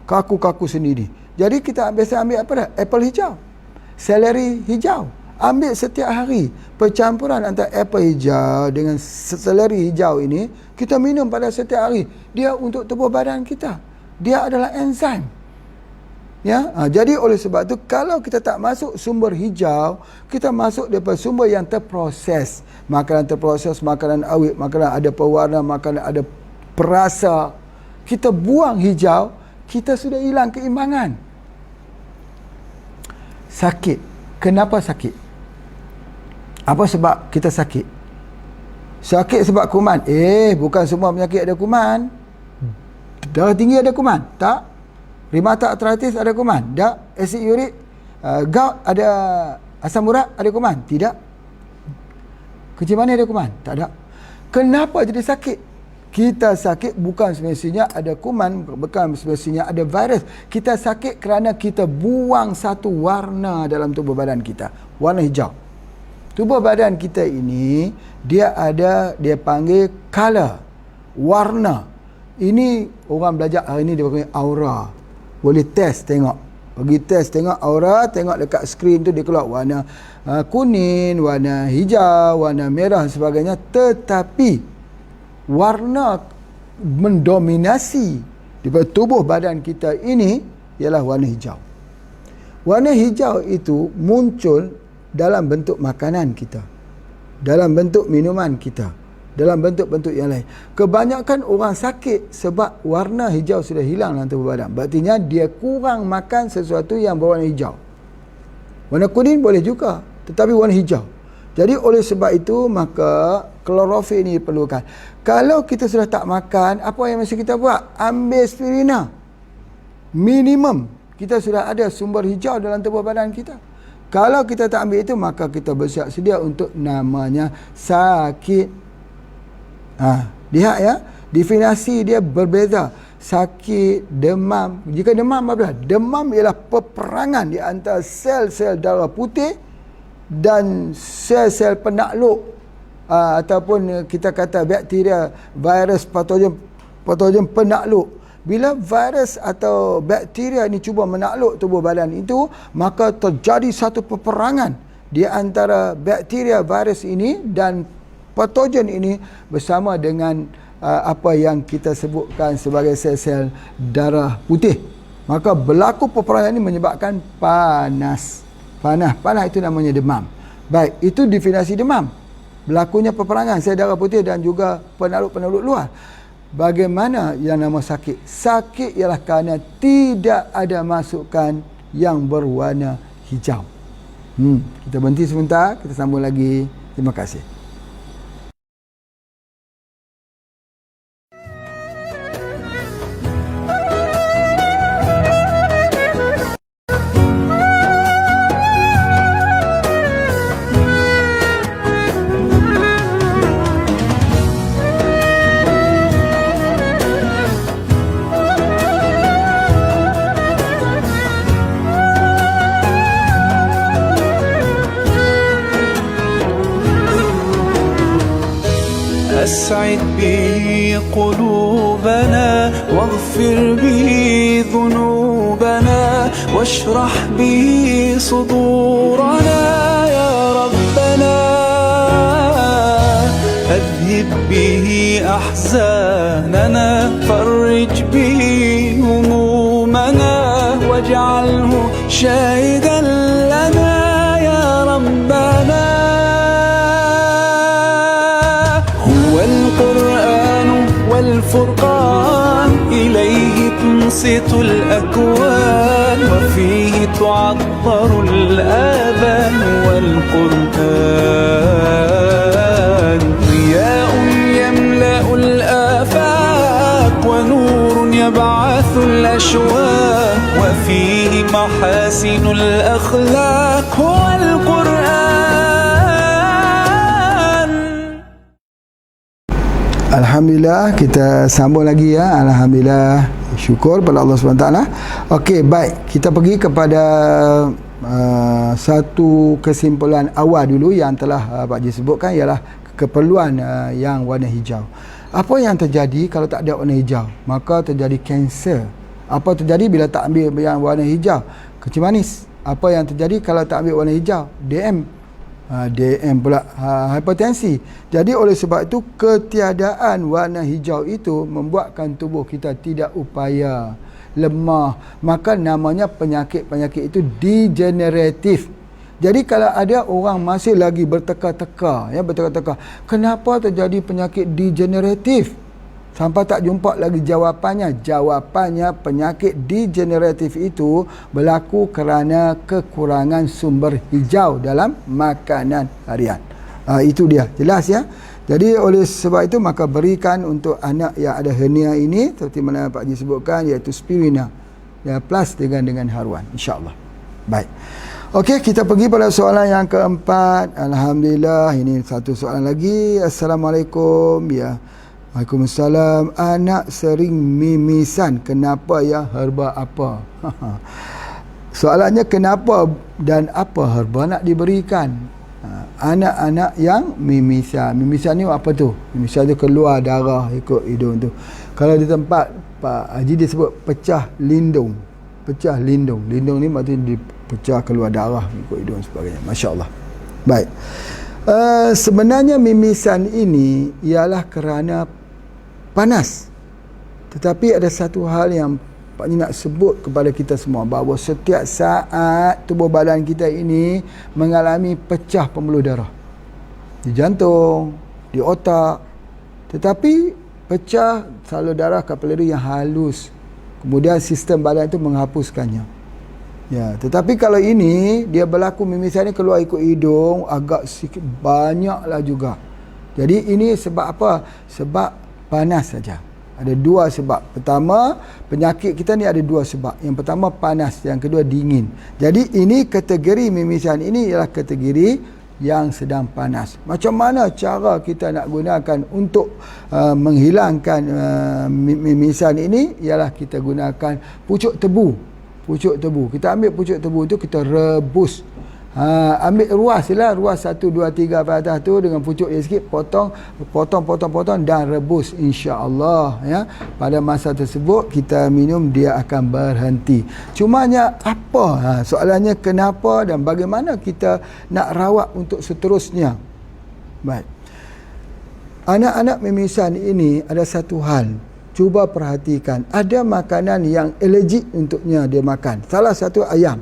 kaku-kaku sendi ni. Jadi kita biasa ambil apa dah? Apple hijau, seleri hijau. Ambil setiap hari percampuran antara apple hijau dengan seleri hijau ini, kita minum pada setiap hari. Dia untuk tubuh badan kita. Dia adalah enzim. Ya, jadi oleh sebab tu kalau kita tak masuk sumber hijau, kita masuk daripada sumber yang terproses. Makanan terproses, makanan awet, makanan ada pewarna, makanan ada perasa. Kita buang hijau, kita sudah hilang keimbangan. Sakit. Kenapa sakit? Apa sebab kita sakit? Sakit sebab kuman. Bukan semua penyakit ada kuman. Darah tinggi ada kuman? Tak. Rheumatoid arthritis ada kuman? Tak. Asid urik, gout ada, asam urat ada kuman? Tidak. Kencing manis ada kuman? Tak ada. Kenapa jadi sakit? Kita sakit bukan semestinya ada kuman, bukan semestinya ada virus. Kita sakit kerana kita buang satu warna dalam tubuh badan kita. Warna hijau. Tubuh badan kita ini, dia panggil color, warna. Ini orang belajar hari ni dia panggil aura. Boleh test tengok. Pergi test tengok aura, tengok dekat skrin tu dia keluar warna kuning, warna hijau, warna merah dan sebagainya. Tetapi warna mendominasi di tubuh badan kita ini ialah warna hijau. Warna hijau itu muncul dalam bentuk makanan kita, dalam bentuk minuman kita, dalam bentuk-bentuk yang lain. Kebanyakan orang sakit sebab warna hijau sudah hilang dalam tubuh badan. Berartinya dia kurang makan sesuatu yang berwarna hijau. Warna kuning boleh juga, tetapi warna hijau. Jadi oleh sebab itu maka klorofil ini diperlukan. Kalau kita sudah tak makan, apa yang mesti kita buat? Ambil spirina. Minimum kita sudah ada sumber hijau dalam tubuh badan kita. Kalau kita tak ambil itu, maka kita bersiap sedia untuk namanya sakit. Lihat ya, definisi dia berbeza. Sakit, demam. Jika demam apa? Demam ialah peperangan di antara sel-sel darah putih dan sel-sel penakluk, ataupun kita kata bakteria, virus, patogen penakluk. Bila virus atau bakteria ini cuba menakluk tubuh badan itu, maka terjadi satu peperangan di antara bakteria, virus ini dan patogen ini bersama dengan apa yang kita sebutkan sebagai sel-sel darah putih. Maka berlaku peperangan ini menyebabkan panas. Panas itu namanya demam. Baik, itu definisi demam. Berlakunya peperangan sel darah putih dan juga penakluk-penakluk luar. Bagaimana yang nama sakit? Sakit ialah kerana tidak ada masukan yang berwarna hijau. Kita berhenti sebentar, kita sambung lagi. Terima kasih. أسعد به قلوبنا واغفر به ذنوبنا واشرح به صدورنا يا ربنا أذهب به أحزاننا فرج به همومنا واجعله شاهدا لنا يا ربنا القرآن والفرقان إليه تنصت الأكوان وفيه تعطر الآذان والقرآن ضياء يملأ الآفاق ونور يبعث الأشواق وفيه محاسن الأخلاق هو القرآن. Alhamdulillah, kita sambung lagi ya. Alhamdulillah, syukur pada Allah SWT. Okey, baik, kita pergi kepada satu kesimpulan awal dulu yang telah Pak Haji sebutkan, ialah keperluan yang warna hijau. Apa yang terjadi kalau tak ada warna hijau? Maka terjadi kanser. Apa terjadi bila tak ambil yang warna hijau? Kencing manis. Apa yang terjadi kalau tak ambil warna hijau? DM. DM pula hipertensi. Jadi oleh sebab itu ketiadaan warna hijau itu membuatkan tubuh kita tidak upaya, lemah. Maka namanya penyakit-penyakit itu degeneratif. Jadi kalau ada orang masih lagi berteka-teka, kenapa terjadi penyakit degeneratif? Sampai tak jumpa lagi jawapannya. Jawapannya penyakit degeneratif itu berlaku kerana kekurangan sumber hijau dalam makanan harian. Itu dia. Jelas ya? Jadi oleh sebab itu maka berikan untuk anak yang ada hernia ini seperti mana Pak Haji sebutkan, iaitu spirulina ya, plus dengan haruan, insya-Allah. Baik. Okey, kita pergi pada soalan yang keempat. Alhamdulillah, ini satu soalan lagi. Assalamualaikum. Ya. Waalaikumsalam. Anak sering mimisan. Kenapa ya? Herba apa? Soalannya kenapa dan apa herba nak diberikan? Anak-anak yang mimisan. Mimisan ni apa tu? Mimisan tu keluar darah ikut hidung tu. Kalau di tempat Pak Haji dia sebut pecah lindung. Pecah lindung. Lindung ni maksudnya dipecah keluar darah ikut hidung sebagainya. Masya Allah. Baik. Sebenarnya mimisan ini ialah kerana panas. Tetapi ada satu hal yang Pak Haji nak sebut kepada kita semua, bahawa setiap saat tubuh badan kita ini mengalami pecah pembuluh darah. Di jantung, di otak. Tetapi pecah salur darah kapilari yang halus. Kemudian sistem badan itu menghapuskannya. Ya, tetapi kalau ini dia berlaku mimisan ni keluar ikut hidung, agak sikit banyaklah juga. Jadi ini sebab apa? Sebab panas saja. Ada dua sebab. Pertama, penyakit kita ni ada dua sebab. Yang pertama panas, yang kedua dingin. Jadi ini kategori mimisan ini ialah kategori yang sedang panas. Macam mana cara kita nak gunakan untuk menghilangkan mimisan ini? Ialah kita gunakan pucuk tebu. Pucuk tebu. Kita ambil pucuk tebu tu, kita rebus. Ambil ruas lah, ruas 1, 2, 3 pada atas tu dengan pucuk dia sikit, potong dan rebus, insya-Allah ya. Pada masa tersebut kita minum, dia akan berhenti. Cumanya apa? Soalannya kenapa dan bagaimana kita nak rawat untuk seterusnya. Baik. Anak-anak mimisan ini ada satu hal, cuba perhatikan, ada makanan yang alergik untuknya dia makan. Salah satu ayam.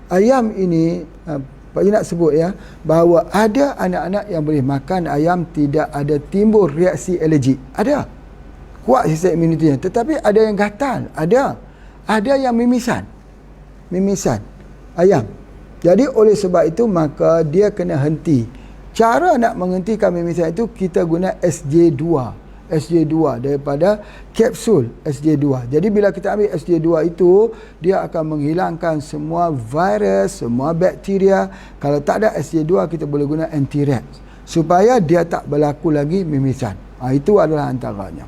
Ayam ini, Pak Haji nak sebut ya, bahawa ada anak-anak yang boleh makan ayam tidak ada timbul reaksi alergik. Ada. Kuat sistem imunitinya. Tetapi ada yang gatal. Ada. Ada yang mimisan. Mimisan. Ayam. Jadi oleh sebab itu maka dia kena henti. Cara nak menghentikan mimisan itu kita guna SJ2. SJ2 daripada kapsul SJ2. Jadi bila kita ambil SJ2 itu, dia akan menghilangkan semua virus, semua bakteria. Kalau tak ada SJ2, kita boleh guna anti-rat supaya dia tak berlaku lagi mimisan. Itu adalah antaranya.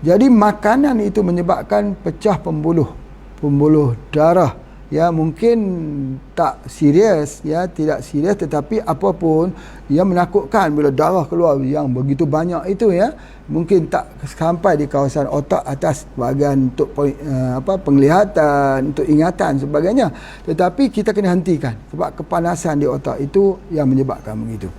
Jadi makanan itu menyebabkan pecah pembuluh darah. Ya, mungkin tak serius, ya, tidak serius, tetapi apapun ia menakutkan bila darah keluar yang begitu banyak itu ya. Mungkin tak sampai di kawasan otak atas bahagian untuk penglihatan, untuk ingatan sebagainya. Tetapi kita kena hentikan sebab kepanasan di otak itu yang menyebabkan begitu.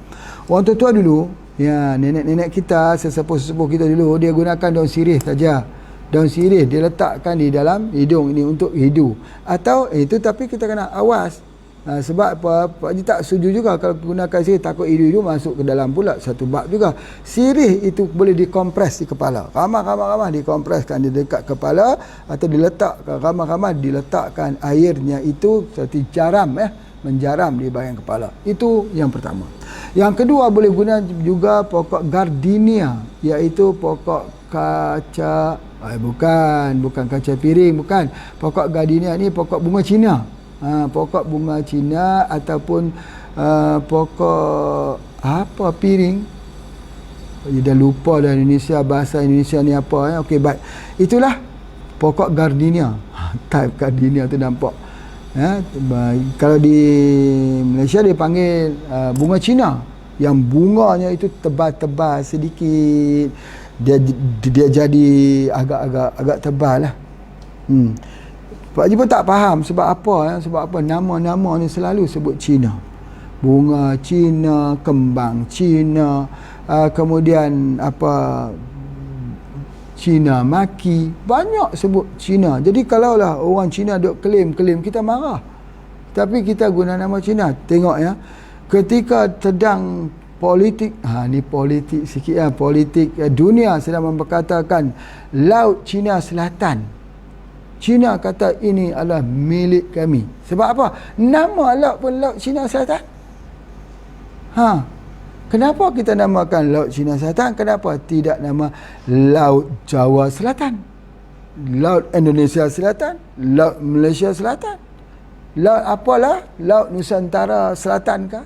Orang tua dulu, ya, nenek-nenek kita, sesepuh-sesepuh kita dulu, dia gunakan daun sirih saja. Daun sirih dia letakkan di dalam hidung ini untuk hidu. Atau itu, tapi kita kena awas. Sebab apa? Pak Haji tak setuju juga kalau gunakan sirih, takut hidu masuk ke dalam pula, satu bab juga. Sirih itu boleh dikompres di kepala. Ramah dikompreskan di dekat kepala, atau diletakkan ramah diletakkan airnya itu seperti jaram ya, menjaram di bahagian kepala. Itu yang pertama. Yang kedua, boleh guna juga pokok gardenia, iaitu pokok kaca, bukan kaca piring, bukan. Pokok gardenia ni pokok bunga Cina. Pokok bunga Cina ataupun pokok apa piring. Dah lupa dah Indonesia, bahasa Indonesia ni apa ya. Okey, baik. Itulah pokok gardenia. Type gardenia tu nampak. Ya, kalau di Malaysia dia panggil bunga Cina, yang bunganya itu tebal-tebal sedikit. dia jadi agak tebal lah. Pak Haji pun tak faham sebab apa nama-nama ni selalu sebut Cina. Bunga Cina, kembang Cina, kemudian Cina maki, banyak sebut Cina. Jadi kalaulah orang Cina duk klaim, kita marah. Tapi kita guna nama Cina. Tengok ya, ketika sedang politik, ni politik sikit ya, politik dunia sedang memperkatakan Laut Cina Selatan. Cina kata ini adalah milik kami. Sebab apa? Nama laut pun Laut Cina Selatan. Kenapa kita namakan Laut Cina Selatan? Kenapa tidak nama Laut Jawa Selatan? Laut Indonesia Selatan? Laut Malaysia Selatan? Laut apalah? Laut Nusantara Selatan kah?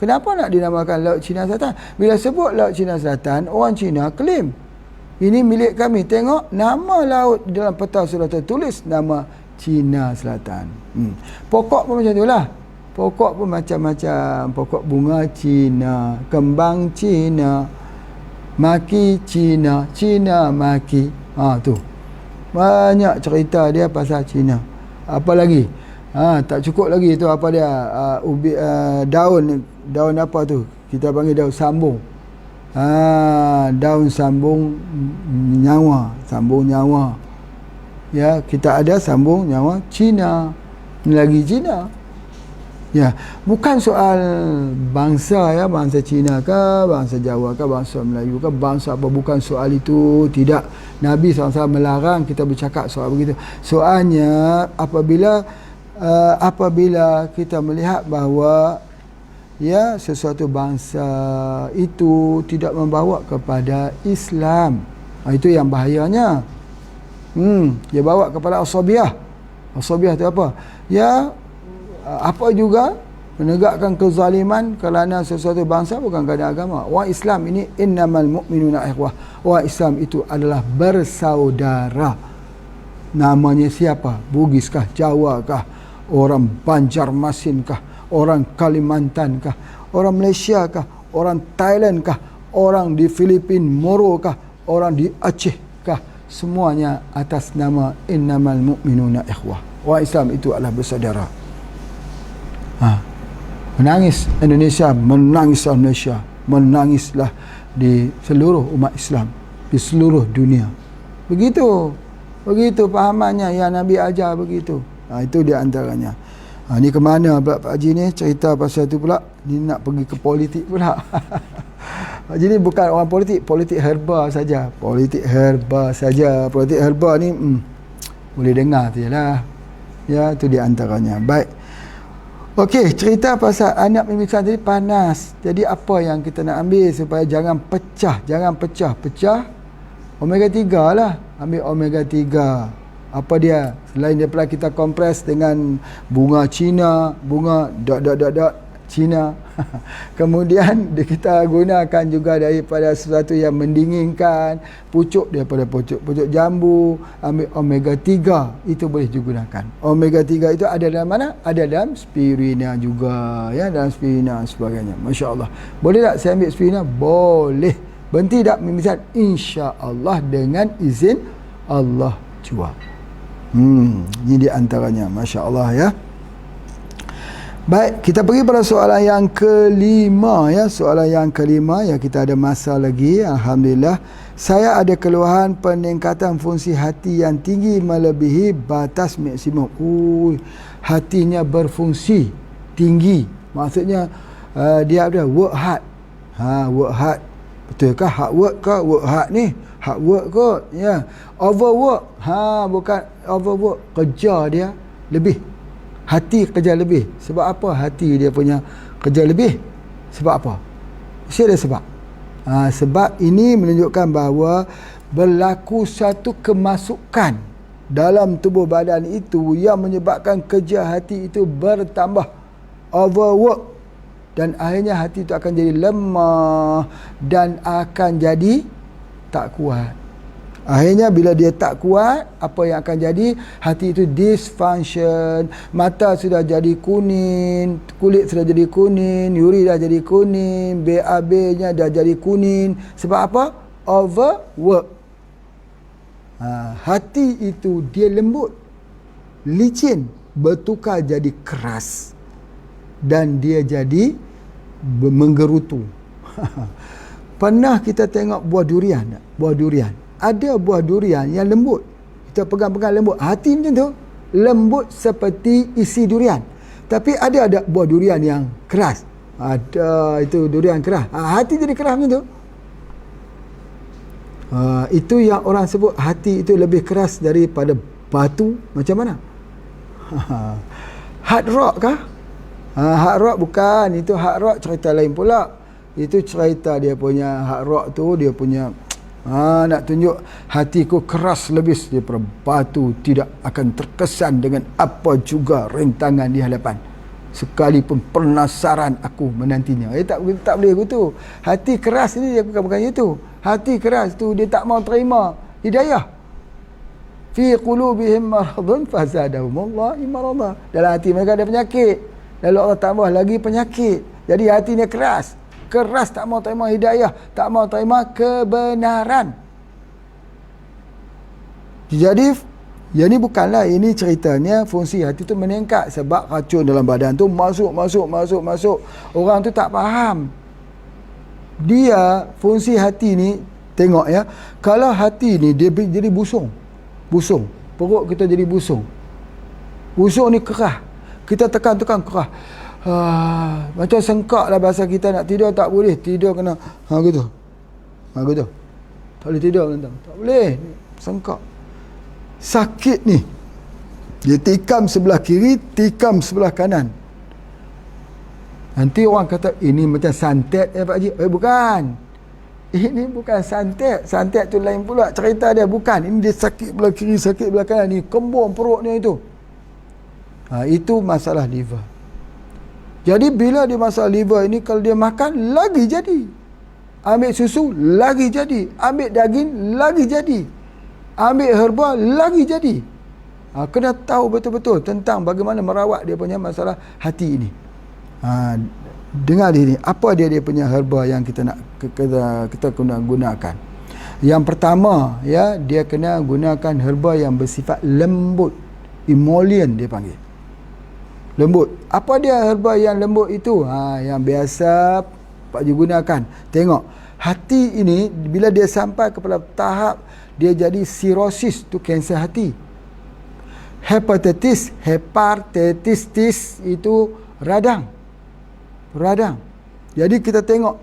Kenapa nak dinamakan Laut Cina Selatan? Bila sebut Laut Cina Selatan, orang Cina klaim ini milik kami. Tengok nama laut dalam peta sudah tertulis nama Cina Selatan. Pokok pun macam itulah. Pokok pun macam-macam. Pokok bunga Cina, kembang Cina, maki Cina, Cina maki. Tu. Banyak cerita dia pasal Cina. Apa lagi? Tak cukup lagi tu apa dia? Daun apa tu? Kita panggil daun sambung. Daun sambung nyawa. Ya, kita ada sambung nyawa Cina. Ini lagi Cina. Ya, bukan soal bangsa ya, bangsa Cina ke, bangsa Jawa ke, bangsa Melayu ke, bangsa apa, bukan soal itu. Tidak. Nabi SAW melarang kita bercakap soal begitu. Soalnya apabila kita melihat bahawa ya sesuatu bangsa itu tidak membawa kepada Islam, itu yang bahayanya. Dia bawa kepada asabiah. Asabiah itu apa? Ya, apa juga menegakkan kezaliman kerana sesuatu bangsa, bukan kerana agama. Orang Islam ini innamal mu'minuna ikhwah. Orang Islam itu adalah bersaudara. Namanya siapa? Bugis kah? Jawa kah? Orang Banjarmasin kah? Orang Kalimantan kah? Orang Malaysia kah? Orang Thailand kah? Orang di Filipina, Moro kah? Orang di Aceh kah? Semuanya atas nama innamal mu'minuna ikhwah. Orang Islam itu adalah bersaudara. Menangis Indonesia, menangislah di seluruh umat Islam, di seluruh dunia. Begitu pahamannya yang Nabi ajar begitu. Itu di antaranya. Ni ke mana pula Pak Haji ni cerita pasal tu pula? Ni nak pergi ke politik pula. Pak Haji ni bukan orang politik herba saja. Politik herba ni boleh dengar tu jelah. Ya, tu di antaranya. Baik. Okey, cerita pasal anak pembicaraan tadi panas. Jadi apa yang kita nak ambil supaya jangan pecah. Pecah omega 3 lah. Ambil omega 3. Apa dia? Selain daripada kita kompres dengan bunga Cina, bunga Cina. Kemudian kita gunakan juga daripada sesuatu yang mendinginkan, pucuk daripada pucuk jambu, ambil omega 3, itu boleh digunakan. Omega 3 itu ada dalam mana? Ada dalam spirulina juga, ya, dalam spirulina sebagainya. Masya-Allah. Boleh tak saya ambil spirulina? Boleh. Berhenti tak memisah? Insya-Allah dengan izin Allah jua. Ini di antaranya. Masya-Allah ya. Baik, kita pergi pada soalan yang kelima ya. Soalan yang kelima ya, kita ada masa lagi. Alhamdulillah. Saya ada keluhan peningkatan fungsi hati yang tinggi melebihi batas maksimum. Hatinya berfungsi tinggi. Maksudnya dia ada work hard. Work hard. Betulkah hard work ke work hard ni? Hard work kot ya. Overwork. Bukan overwork, kerja dia lebih. Hati kerja lebih. Sebab apa hati dia punya kerja lebih? Sebab apa? Mesti ada sebab. Sebab ini menunjukkan bahawa berlaku satu kemasukan dalam tubuh badan itu yang menyebabkan kerja hati itu bertambah. Overwork. Dan akhirnya hati itu akan jadi lemah dan akan jadi tak kuat. Akhirnya bila dia tak kuat, apa yang akan jadi? Hati itu dysfunction, mata sudah jadi kuning, kulit sudah jadi kuning, uri dah jadi kuning, BAB-nya dah jadi kuning. Sebab apa? overwork. Hati itu dia lembut, licin, bertukar jadi keras, dan dia jadi menggerutu. Pernah kita tengok buah durian tak? Buah durian. Ada buah durian yang lembut. Kita pegang-pegang lembut. Hati macam tu, lembut seperti isi durian. Tapi ada buah durian yang keras. Ada itu durian keras. Hati jadi keras macam tu. Itu yang orang sebut hati itu lebih keras daripada batu. Macam mana? Hard rock kah? Hard rock bukan. Itu hard rock cerita lain pula. Itu cerita dia punya hard rock tu, dia punya nak tunjuk hatiku keras lebih daripada batu, tidak akan terkesan dengan apa juga rintangan di hadapan, sekalipun penasaran aku menantinya. Tak boleh begitu. Hati keras ni dia bukan itu. Hati keras tu dia tak mau terima hidayah. Fi qulubihim maradun fazadahumullahu marada. Dalam hati mereka ada penyakit. Lalu Allah tambah lagi penyakit. Jadi hatinya keras. Keras, tak mau terima hidayah, tak mau terima kebenaran. Jadi bukanlah ini ceritanya fungsi hati tu meningkat sebab racun dalam badan tu masuk. Orang tu tak faham. Dia fungsi hati ni, tengok ya, kalau hati ni dia jadi busung, perut kita jadi busung ni kerah, kita tekan kerah, macam sengkak lah bahasa kita, nak tidur tak boleh, tidur kena gitu, tak boleh tidur, tak boleh, sengkak, sakit ni, dia tikam sebelah kiri, tikam sebelah kanan. Nanti orang kata ini macam santet Pak Haji. Bukan. Ini bukan santet. Santet tu lain pula cerita dia. Bukan. Ini dia sakit belah kiri, sakit belah kanan. Ni kembung perutnya itu. Itu masalah liver. Jadi bila dia masalah liver ini, kalau dia makan lagi jadi. Ambil susu lagi jadi. Ambil daging lagi jadi. Ambil herba lagi jadi. Kena tahu betul-betul tentang bagaimana merawat dia punya masalah hati ini. Dengar ini, apa dia punya herba yang kita nak kita kena gunakan. Yang pertama ya, dia kena gunakan herba yang bersifat lembut, emollient dia panggil, lembut. Apa dia herba yang lembut itu? Yang biasa Pak Haji gunakan. Tengok, hati ini bila dia sampai kepada tahap dia jadi cirrhosis, tu kanser hati. Hepatitis itu radang. Jadi kita tengok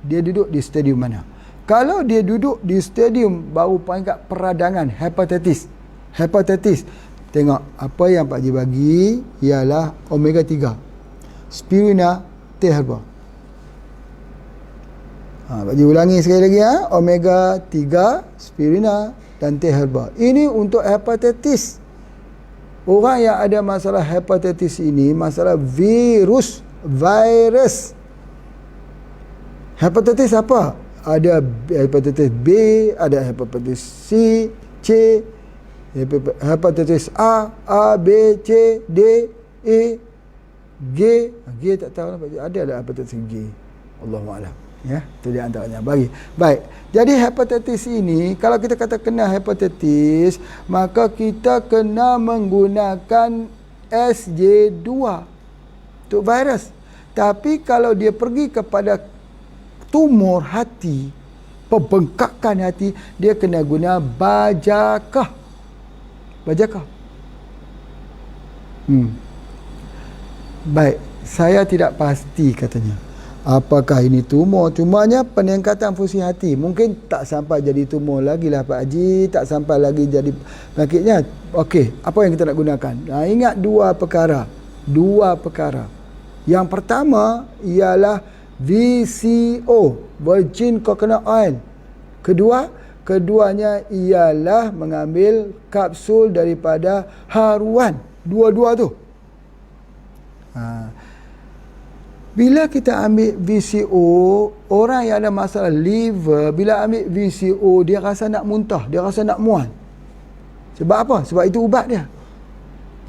dia duduk di stadium mana. Kalau dia duduk di stadium baru peringkat peradangan hepatitis, tengok apa yang Pak Haji bagi ialah omega 3, spirulina, teh herba. Pak Haji ulangi sekali lagi omega 3, spirulina dan teh herba. Ini untuk hepatitis. Orang yang ada masalah hepatitis ini, masalah virus. Hepatitis apa? Ada hepatitis B, ada hepatitis C, hepatitis A, B, C, D, E, G tak tahu lah. Ada hepatitis G. Allahuakbar. Ya, itu di antaranya. Baik. Jadi hepatitis ini, kalau kita kata kena hepatitis, maka kita kena menggunakan SJ2 untuk virus. Tapi kalau dia pergi kepada tumor hati, pembengkakan hati, dia kena guna bajakah. Baik, saya tidak pasti katanya apakah ini tumor. Cumanya peningkatan fungsi hati. Mungkin tak sampai jadi tumor lagi lah Pak Haji, tak sampai lagi jadi penyakitnya. Okey, apa yang kita nak gunakan? Ingat dua perkara. Yang pertama ialah VCO, virgin coconut oil. Keduanya ialah mengambil kapsul daripada haruan. Dua-dua tu. Bila kita ambil VCO, orang yang ada masalah liver, bila ambil VCO, dia rasa nak muntah, dia rasa nak mual. Sebab apa? Sebab itu ubat dia.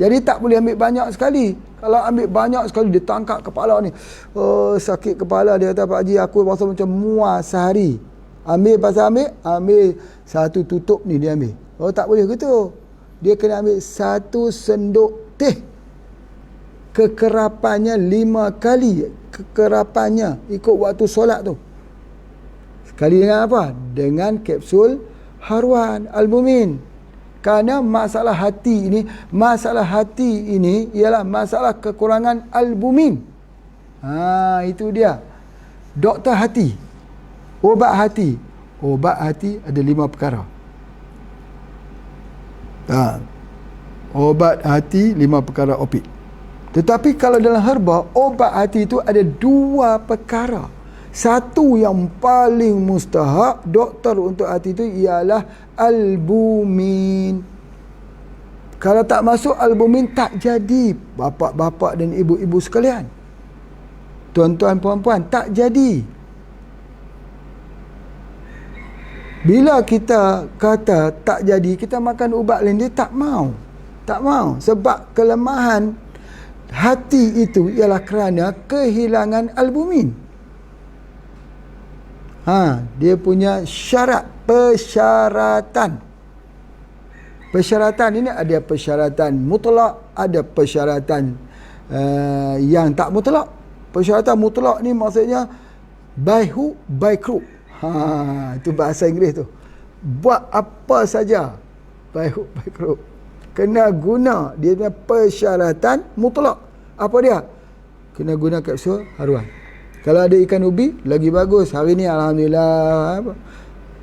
Jadi tak boleh ambil banyak sekali. Kalau ambil banyak sekali, dia tangkap kepala ni. Sakit kepala, dia kata, Pak Haji, aku rasa macam mual sehari. Ambil pasal ambil satu tutup ni dia ambil. Oh tak boleh gitu. Dia kena ambil satu sendok teh. Kekerapannya 5 kali. Kekerapannya ikut waktu solat tu. Sekali dengan apa? Dengan kapsul haruan albumin. Kerana masalah hati ini ialah masalah kekurangan albumin. Itu dia. Doktor hati, obat hati ada 5 perkara. Obat hati 5 perkara opik. Tetapi kalau dalam herba, obat hati itu ada 2 perkara. Satu yang paling mustahak doktor untuk hati itu ialah albumin. Kalau tak masuk albumin, tak jadi, bapa-bapa dan ibu-ibu sekalian, tuan-tuan puan-puan, tak jadi. Bila kita kata tak jadi, kita makan ubat lain, dia tak mau. Sebab kelemahan hati itu ialah kerana kehilangan albumin. Dia punya persyaratan. Persyaratan ini ada persyaratan mutlak, ada persyaratan yang tak mutlak. Persyaratan mutlak ni maksudnya by who, by crook. Itu bahasa Inggeris tu. Buat apa saja, by hook, by crook. Kena guna. Dia punya persyaratan mutlak. Apa dia? Kena guna kapsul haruan. Kalau ada ikan ubi, lagi bagus. Hari ni alhamdulillah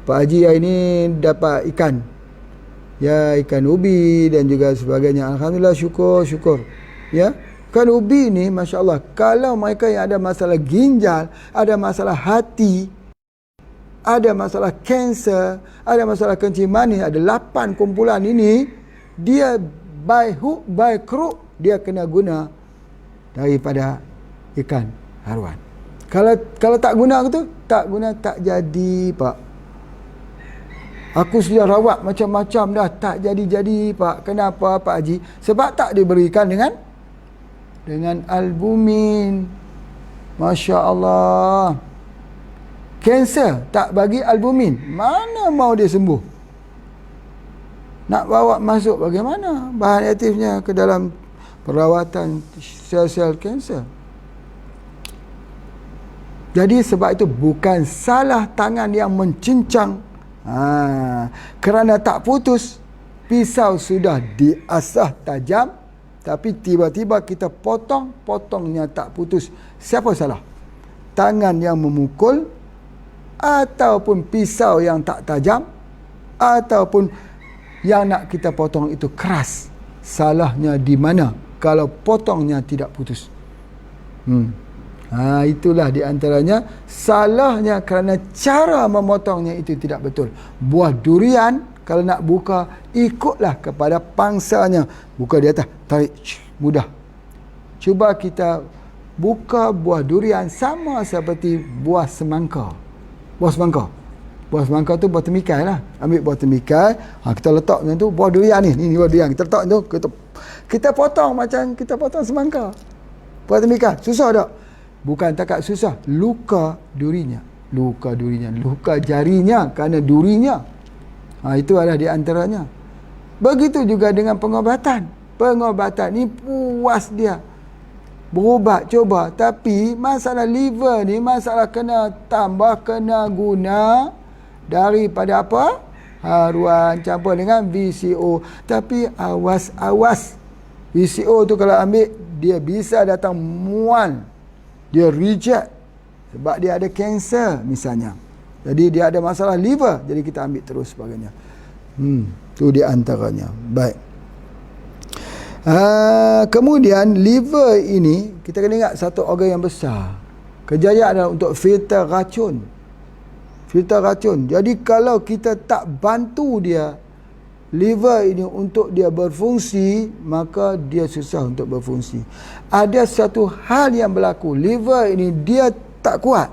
Pak Haji hari ni dapat ikan. Ya, ikan ubi dan juga sebagainya. Alhamdulillah, syukur. Ya. Ikan ubi ni masya-Allah, kalau mereka yang ada masalah ginjal, ada masalah hati, ada masalah kanser, ada masalah kencing manis, ada 8 kumpulan ini, dia by hook, by crook, dia kena guna daripada ikan haruan. Kalau tak guna tu, tak jadi, Pak. Aku sudah rawat macam-macam dah, tak jadi, Pak. Kenapa, Pak Haji? Sebab tak diberikan dengan albumin. Masya Allah. Kanser tak bagi albumin, mana mau dia sembuh? Nak bawa masuk bagaimana bahan aktifnya ke dalam perawatan sel-sel kanser? Jadi sebab itu bukan salah tangan yang mencincang. Kerana tak putus, pisau sudah diasah tajam, tapi tiba-tiba kita potongnya tak putus. Siapa salah? Tangan yang memukul, ataupun pisau yang tak tajam, ataupun yang nak kita potong itu keras. Salahnya di mana kalau potongnya tidak putus? Itulah di antaranya salahnya, kerana cara memotongnya itu tidak betul. Buah durian kalau nak buka, ikutlah kepada pangsanya. Buka di atas, tarik, mudah. Cuba kita buka buah durian sama seperti buah semangka. Buah semangka tu buah temikai lah. Ambil buah temikai, kita letak macam tu, buah durian ni buah durian, kita letak tu, kita potong macam kita potong semangka. Buah temikai, susah tak? Bukan takat susah, luka durinya, luka jarinya kerana durinya. Itu adalah di antaranya. Begitu juga dengan pengobatan. Pengobatan ni puas dia berubat, coba, tapi masalah liver ni masalah kena guna daripada apa? Haruan campur dengan VCO. Tapi awas VCO tu kalau ambil, dia bisa datang mual, dia reject sebab dia ada kanser misalnya. Jadi dia ada masalah liver, jadi kita ambil terus sebagainya. Tu di antaranya. Baik. Kemudian liver ini, kita kena ingat satu organ yang besar. Kerjanya adalah untuk filter racun. Jadi kalau kita tak bantu dia, liver ini untuk dia berfungsi, maka dia susah untuk berfungsi. Ada satu hal yang berlaku, liver ini dia tak kuat.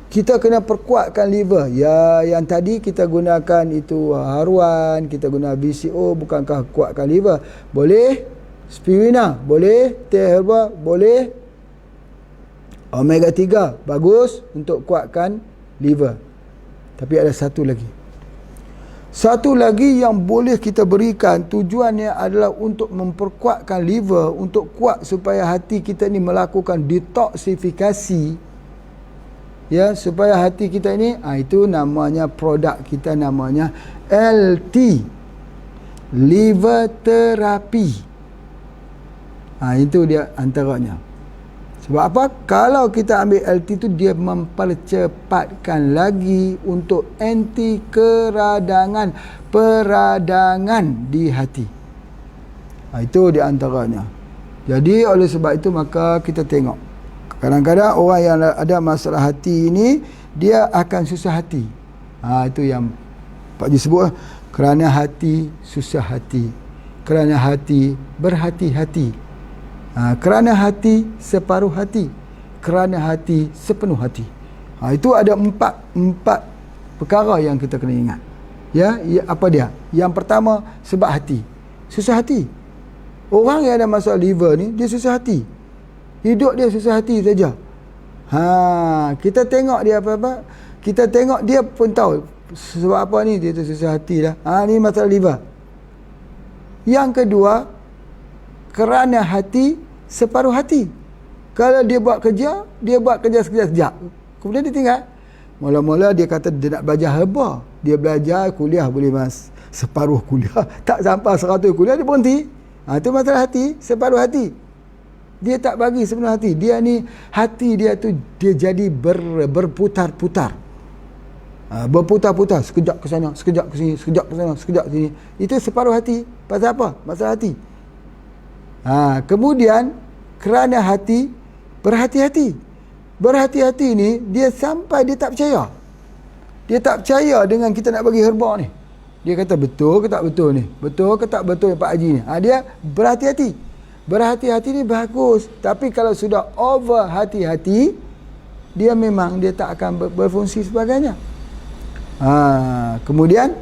Kita kena perkuatkan liver. Ya, yang tadi kita gunakan itu haruan, kita guna VCO, bukankah kuatkan liver? Boleh. Spirulina boleh, teh herba boleh, omega 3 bagus untuk kuatkan liver. Tapi ada satu lagi. Satu lagi yang boleh kita berikan, tujuannya adalah untuk memperkuatkan liver, untuk kuat supaya hati kita ni melakukan detoksifikasi. Ya, supaya hati kita ini, itu namanya produk kita, namanya LT, liver therapy. Itu dia antaranya. Sebab apa? Kalau kita ambil LT tu, dia mempercepatkan lagi untuk anti peradangan di hati. Itu di antaranya. Jadi oleh sebab itu maka kita tengok, kadang-kadang orang yang ada masalah hati ini, dia akan susah hati. Itu yang Pak Haji sebut, kerana hati susah hati, kerana hati berhati-hati, kerana hati separuh hati, kerana hati sepenuh hati. Itu ada empat perkara yang kita kena ingat. Ya, apa dia? Yang pertama, sebab hati. Susah hati. Orang yang ada masalah liver ni, dia susah hati. Hidup dia susah hati saja. Kita tengok dia apa-apa, kita tengok dia pun tahu sebab apa ni dia tu susah hati dah. Ni masalah liver. Yang kedua, kerana hati separuh hati. Kalau dia buat kerja sekejap-sekejap, kemudian dia tinggal. Mula-mula dia kata dia nak belajar herba, dia belajar kuliah boleh separuh kuliah, tak sampai 100 kuliah dia berhenti. Itu masalah hati, separuh hati. Dia tak bagi sepenuh hati. Dia ni, hati dia tu dia jadi berputar-putar. Berputar-putar, sekejap ke sana, sekejap ke sini, sekejap ke sana, sekejap ke sini. Itu separuh hati. Pasal apa? Masalah hati. Kemudian kerana hati berhati-hati. Berhati-hati ni dia sampai dia tak percaya. Dia tak percaya dengan kita nak bagi herba ni. Dia kata betul ke tak betul ni? Betul ke tak betul Pak Haji ni? Dia berhati-hati. Berhati-hati ni bagus, tapi kalau sudah over hati-hati, dia memang dia tak akan berfungsi sebagainya. Kemudian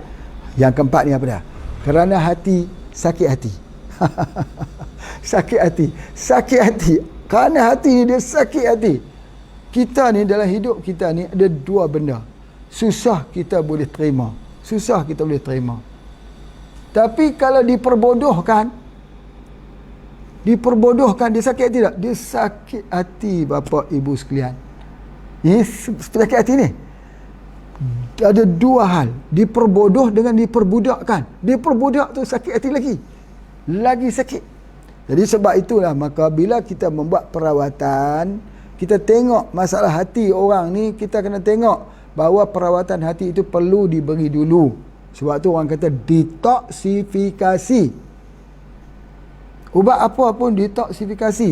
yang keempat ni apa dah? Kerana hati sakit hati. Sakit hati. Kerana hati ni dia sakit hati. Kita ni dalam hidup kita ni ada dua benda. Susah kita boleh terima. Tapi kalau diperbodohkan, dia sakit hati tak? Dia sakit hati bapa ibu sekalian. Ini sakit hati ni ada dua hal. Diperbodoh dengan diperbudakkan. Diperbudak tu sakit hati lagi sakit. Jadi sebab itulah maka bila kita membuat perawatan, kita tengok masalah hati orang ni, kita kena tengok bahawa perawatan hati itu perlu diberi dulu. Sebab tu orang kata detoksifikasi. Ubat apa pun detoksifikasi.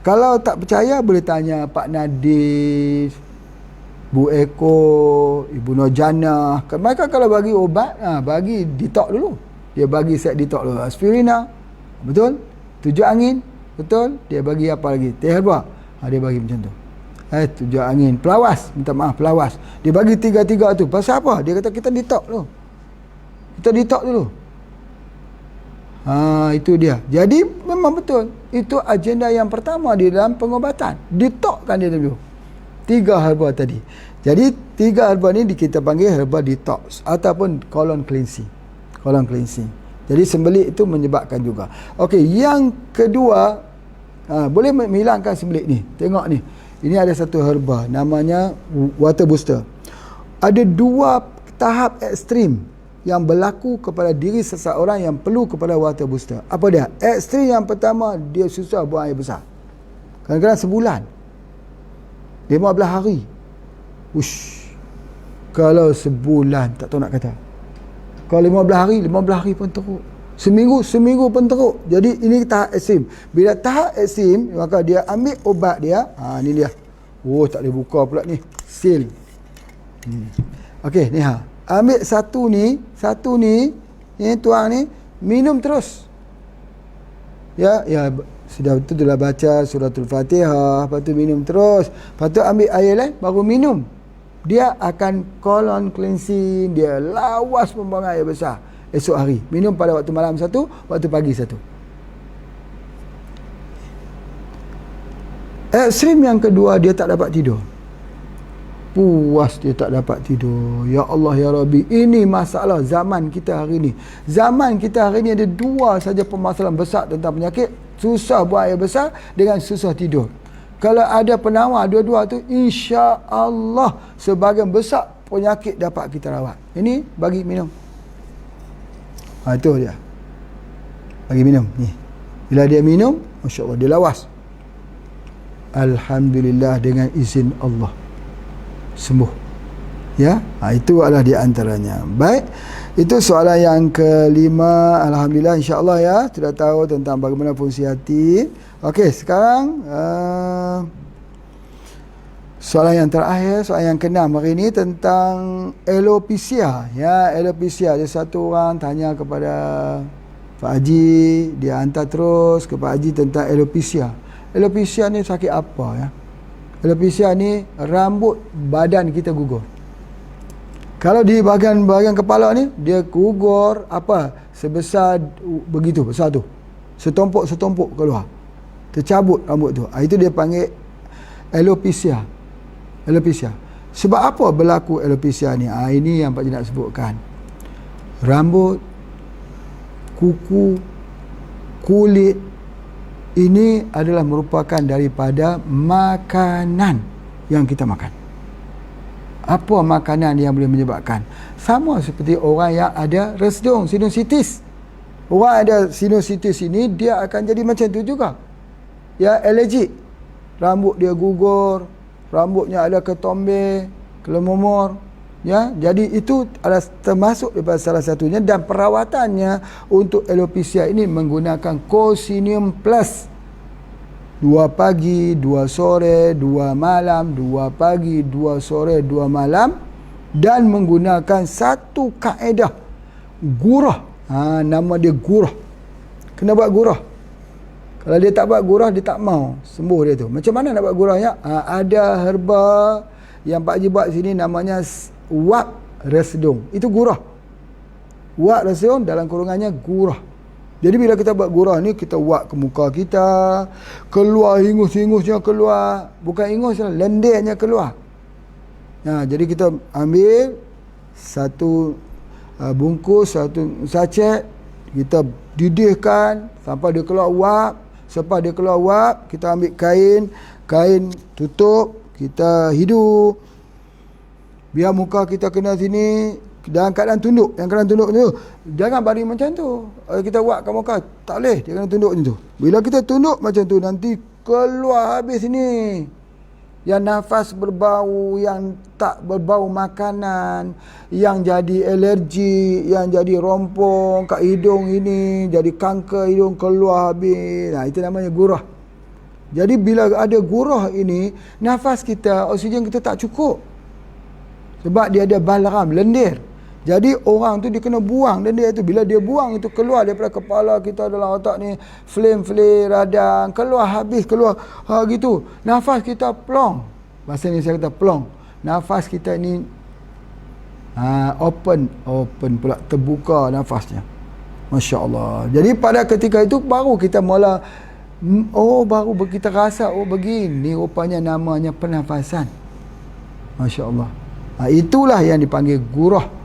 Kalau tak percaya boleh tanya Pak Nadis, Bu Eko, Ibu Nurjannah. Mereka kalau bagi ubat, bagi detox dulu. Dia bagi set detox dulu. Aspirina, betul? 7 angin, betul? Dia bagi apa lagi? Teh herba. Dia bagi macam tu. 7 angin. Pelawas, minta maaf, pelawas. Dia bagi 3 tu. Pasal apa? Dia kata kita detox dulu. Itu dia. Jadi memang betul. Itu agenda yang pertama di dalam pengobatan. Detoxkan dia dulu. 3 herba tadi. Jadi 3 herba ni kita panggil herba detox ataupun colon cleansing. Jadi sembelit itu menyebabkan juga. Okey, yang kedua, boleh menghilangkan sembelit ni. Tengok ni. Ini ada satu herba namanya water booster. Ada 2 tahap ekstrim yang berlaku kepada diri seseorang yang perlu kepada water booster. Apa dia? Ekstrim yang pertama, dia susah buang air besar. Kadang-kadang sebulan, 15 hari. Kalau sebulan tak tahu nak kata. Kalau 15 hari pun teruk. Seminggu pun teruk. Jadi ini tahap ekstrim. Bila tahap ekstrim, maka dia ambil ubat dia. Ni dia. Tak boleh buka pula ni. Seal. Okey, ni ambil satu ni, tuang ni, minum terus. Ya, sudah betul dah baca suratul Fatihah, lepas tu minum terus. Lepas tu ambil air lain baru minum. Dia akan colon cleansing, dia lawas pembuangan air besar esok hari. Minum pada waktu malam satu, waktu pagi satu. Ekstrim yang kedua, dia tak dapat tidur. puas dia tak dapat tidur. Ya Allah ya Rabbi, ini masalah zaman kita hari ni. Zaman kita hari ni ada dua saja permasalahan besar tentang penyakit. Susah buang air besar dengan susah tidur. Kalau ada penawar dua-dua tu, insya Allah sebahagian besar penyakit dapat kita rawat. Ini bagi minum. Itu dia. Bagi minum ni. Bila dia minum, Masya Allah, dia lawas. Alhamdulillah, dengan izin Allah sembuh. Ya, itu adalah di antaranya. Baik, itu soalan yang kelima. Alhamdulillah, insya-Allah ya, sudah tahu tentang bagaimana fungsi hati. Okey, sekarang soalan yang terakhir, soalan yang keenam hari ini tentang alopecia. Ya, alopecia. Ada satu orang tanya kepada Pak Haji, dia hantar terus ke Pak Haji tentang alopecia. Alopecia ni sakit apa ya? Alopecia ni rambut badan kita gugur. Kalau di bahagian kepala ni, dia gugur apa? Sebesar begitu, besar tu. Setumpuk keluar. Tercabut rambut tu. Itu dia panggil alopecia. Alopecia. Sebab apa berlaku alopecia ni? Ini yang Pak Haji nak sebutkan. Rambut, kuku, kulit, ini adalah merupakan daripada makanan yang kita makan. Apa makanan yang boleh menyebabkan? Sama seperti orang yang ada resdung, sinusitis. Orang ada sinusitis ini, dia akan jadi macam tu juga. Ya, alergik. Rambut dia gugur, rambutnya ada ketombe, kelemumur. Ya, jadi itu adalah termasuk daripada salah satunya, dan perawatannya untuk alopecia ini menggunakan Cocinium Plus. 2 pagi, 2 sore, 2 malam, 2 pagi, 2 sore, 2 malam, dan menggunakan satu kaedah gurah. Nama dia gurah. Kena buat gurah. Kalau dia tak buat gurah, dia tak mau sembuh dia tu. Macam mana nak buat gurahnya? Ada herba yang Pak Haji buat sini, namanya wak resdung. Itu gurah. Wak resdung dalam kurungannya gurah. Jadi bila kita buat gurah ni, kita wak ke muka kita, keluar ingus-ingusnya keluar, bukan ingus, lendirnya keluar. Jadi kita ambil satu bungkus, satu sachet, kita didihkan sampai dia keluar wak. Sampai dia keluar wak, kita ambil kain tutup, kita hidu. Biar muka kita kena sini dalam keadaan tunduk. Yang keadaan tunduk tu, jangan baring macam tu. Kita buatkan muka, tak boleh, dia kena tunduk macam tu. Bila kita tunduk macam tu, nanti keluar habis ni. Yang nafas berbau, yang tak berbau makanan, yang jadi alergi, yang jadi rompong kat hidung ini, jadi kanker hidung, keluar habis. Itu namanya gurah. Jadi bila ada gurah ini, nafas kita, oksigen kita tak cukup. Sebab dia ada balram, lendir. Jadi orang tu dia kena buang lendir tu. Bila dia buang itu, keluar daripada kepala kita, dalam otak ni, flame radang, keluar habis, keluar gitu. Nafas kita plong. Bahasa ni saya kata plong. Nafas kita ni open pula, terbuka nafasnya. Masya Allah. Jadi pada ketika itu baru kita mula, baru kita rasa, begini rupanya namanya pernafasan. Masya Allah. Itulah yang dipanggil gurah.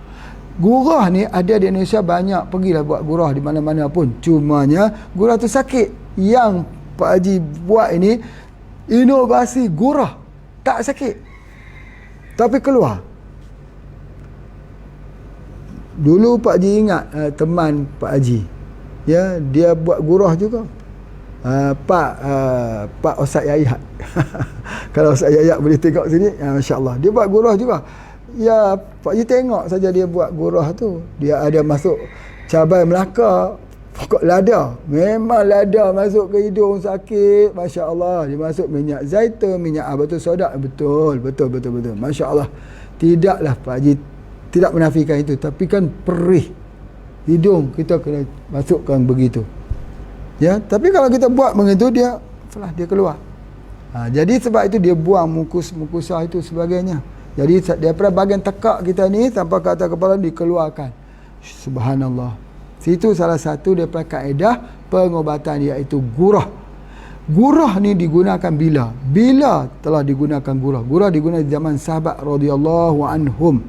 Gurah ni ada di Indonesia banyak. Pergilah buat gurah di mana-mana pun. Cumanya gurah tu sakit. Yang Pak Haji buat ini inovasi gurah. Tak sakit, tapi keluar. Dulu Pak Haji ingat teman Pak Haji, ya, dia buat gurah juga. Pak Ustaz Yayat. Kalau Ustaz Yayat boleh tengok sini, Masya Allah, dia buat gurah juga. Ya, Pak Haji tengok saja dia buat gurah tu. Dia ada masuk cabai Melaka, pokok lada. Memang lada masuk ke hidung sakit. Masya Allah. Dia masuk minyak zaitun, minyak batu soda. Betul. Masya Allah. Tidaklah Pak Haji tidak menafikan itu. Tapi kan perih. Hidung kita kena masukkan begitu. Ya, tapi kalau kita buat begitu, dia keluar. Jadi sebab itu dia buang mukusah itu sebagainya. Jadi daripada bahagian tekak kita ni sampai ke atas kepala dikeluarkan. Subhanallah. Situ salah satu daripada kaedah pengobatan, iaitu gurah. Gurah ni digunakan bila? Bila telah digunakan gurah? Gurah digunakan di zaman sahabat radhiyallahu anhum.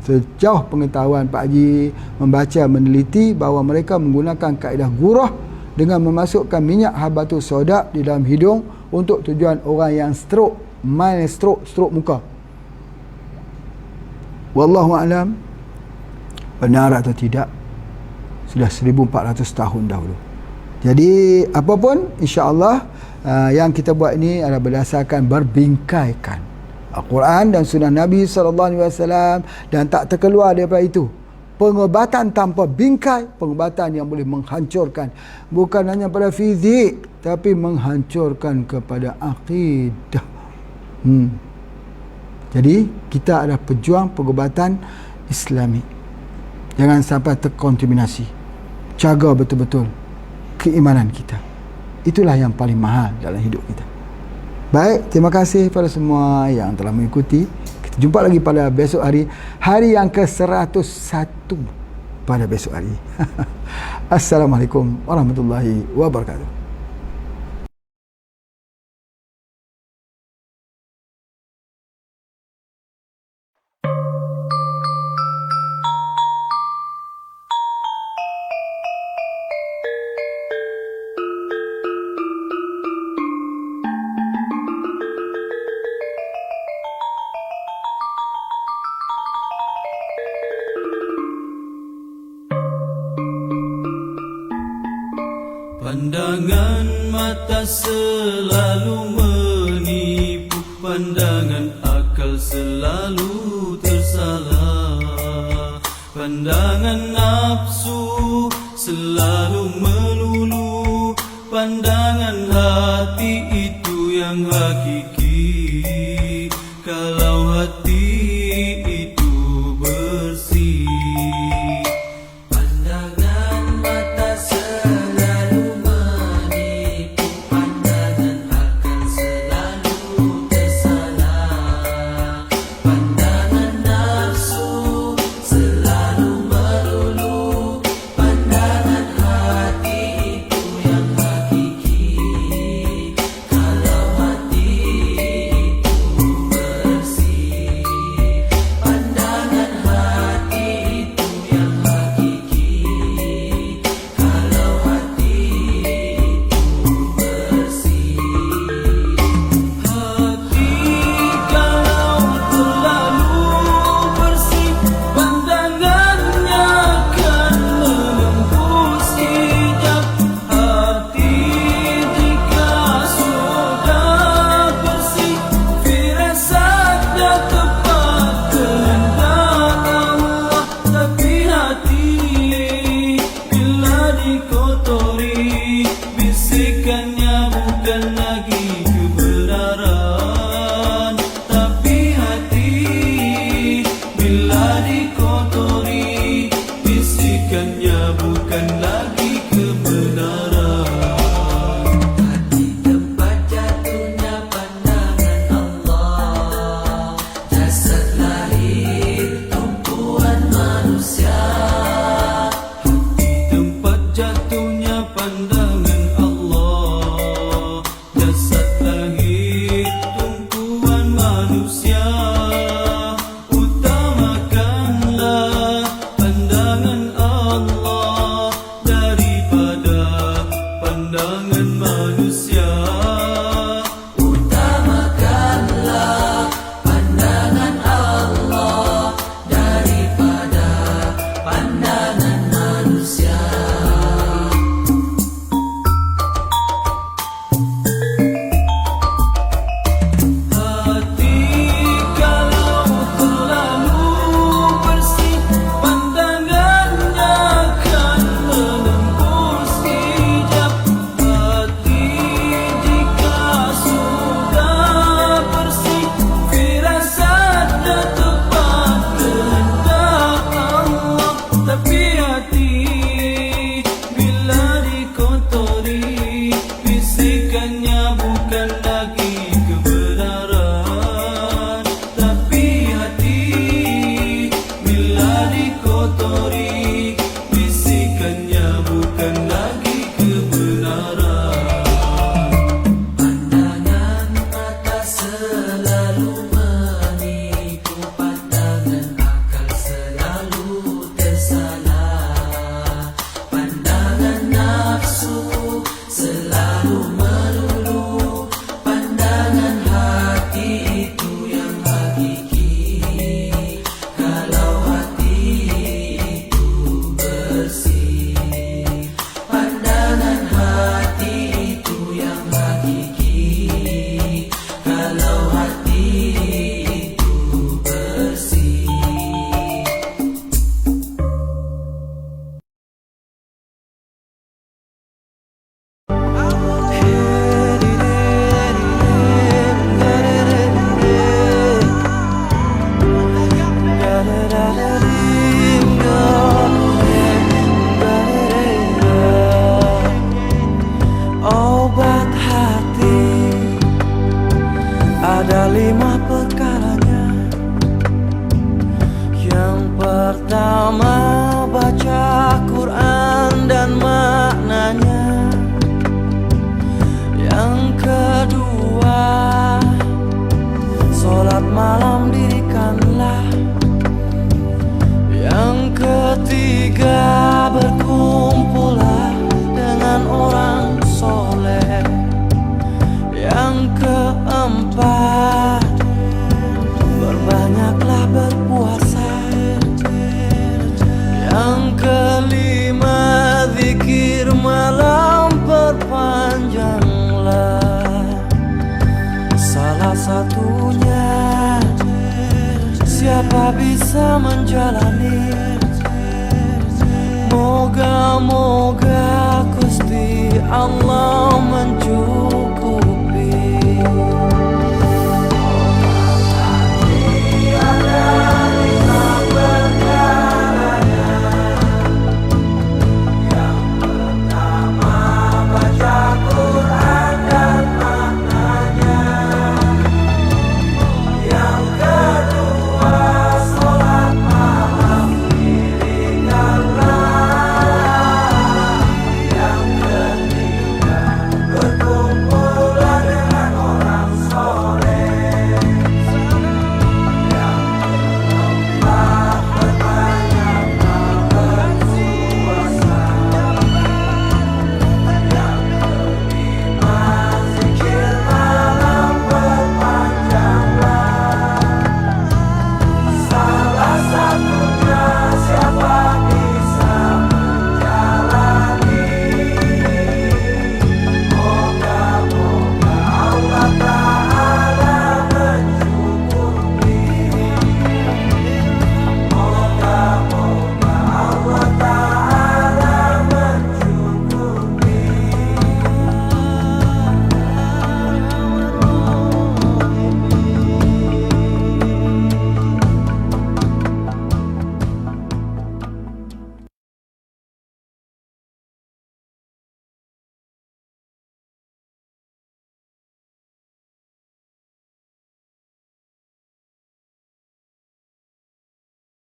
Sejauh pengetahuan Pak Haji membaca, meneliti bahawa mereka menggunakan kaedah gurah dengan memasukkan minyak habatus sauda di dalam hidung untuk tujuan orang yang stroke, mild stroke muka. Wallahu a'lam, benar atau tidak, sudah 1400 tahun dahulu. Jadi apapun, insya-Allah yang kita buat ini adalah berdasarkan berbingkaikan Al-Quran dan sunnah Nabi SAW, dan tak terkeluar daripada itu. Pengobatan tanpa bingkai, pengobatan yang boleh menghancurkan bukan hanya pada fizik, tapi menghancurkan kepada akidah. Jadi kita adalah pejuang pengobatan Islami. Jangan sampai terkontaminasi. Jaga betul-betul keimanan kita. Itulah yang paling mahal dalam hidup kita. Baik, terima kasih kepada semua yang telah mengikuti. Kita jumpa lagi pada besok hari, hari yang ke-101 pada besok hari. Assalamualaikum warahmatullahi wabarakatuh. Pandangan mata selalu menipu, pandangan akal selalu tersalah. Pandangan nafsu selalu melulu, pandangan hati itu yang hakiki. Kalau hati itu bersih, Ada 5 perkaranya. Yang pertama, baca Quran dan maknanya. Yang kedua, sholat malam dirikanlah. Yang ketiga, berkumpullah dengan orang soleh. Yang keempat, berbanyaklah berpuasa. Yang kelima, zikir malam perpanjanglah. Salah satunya, siapa bisa menjalani? Moga-moga Gusti Allah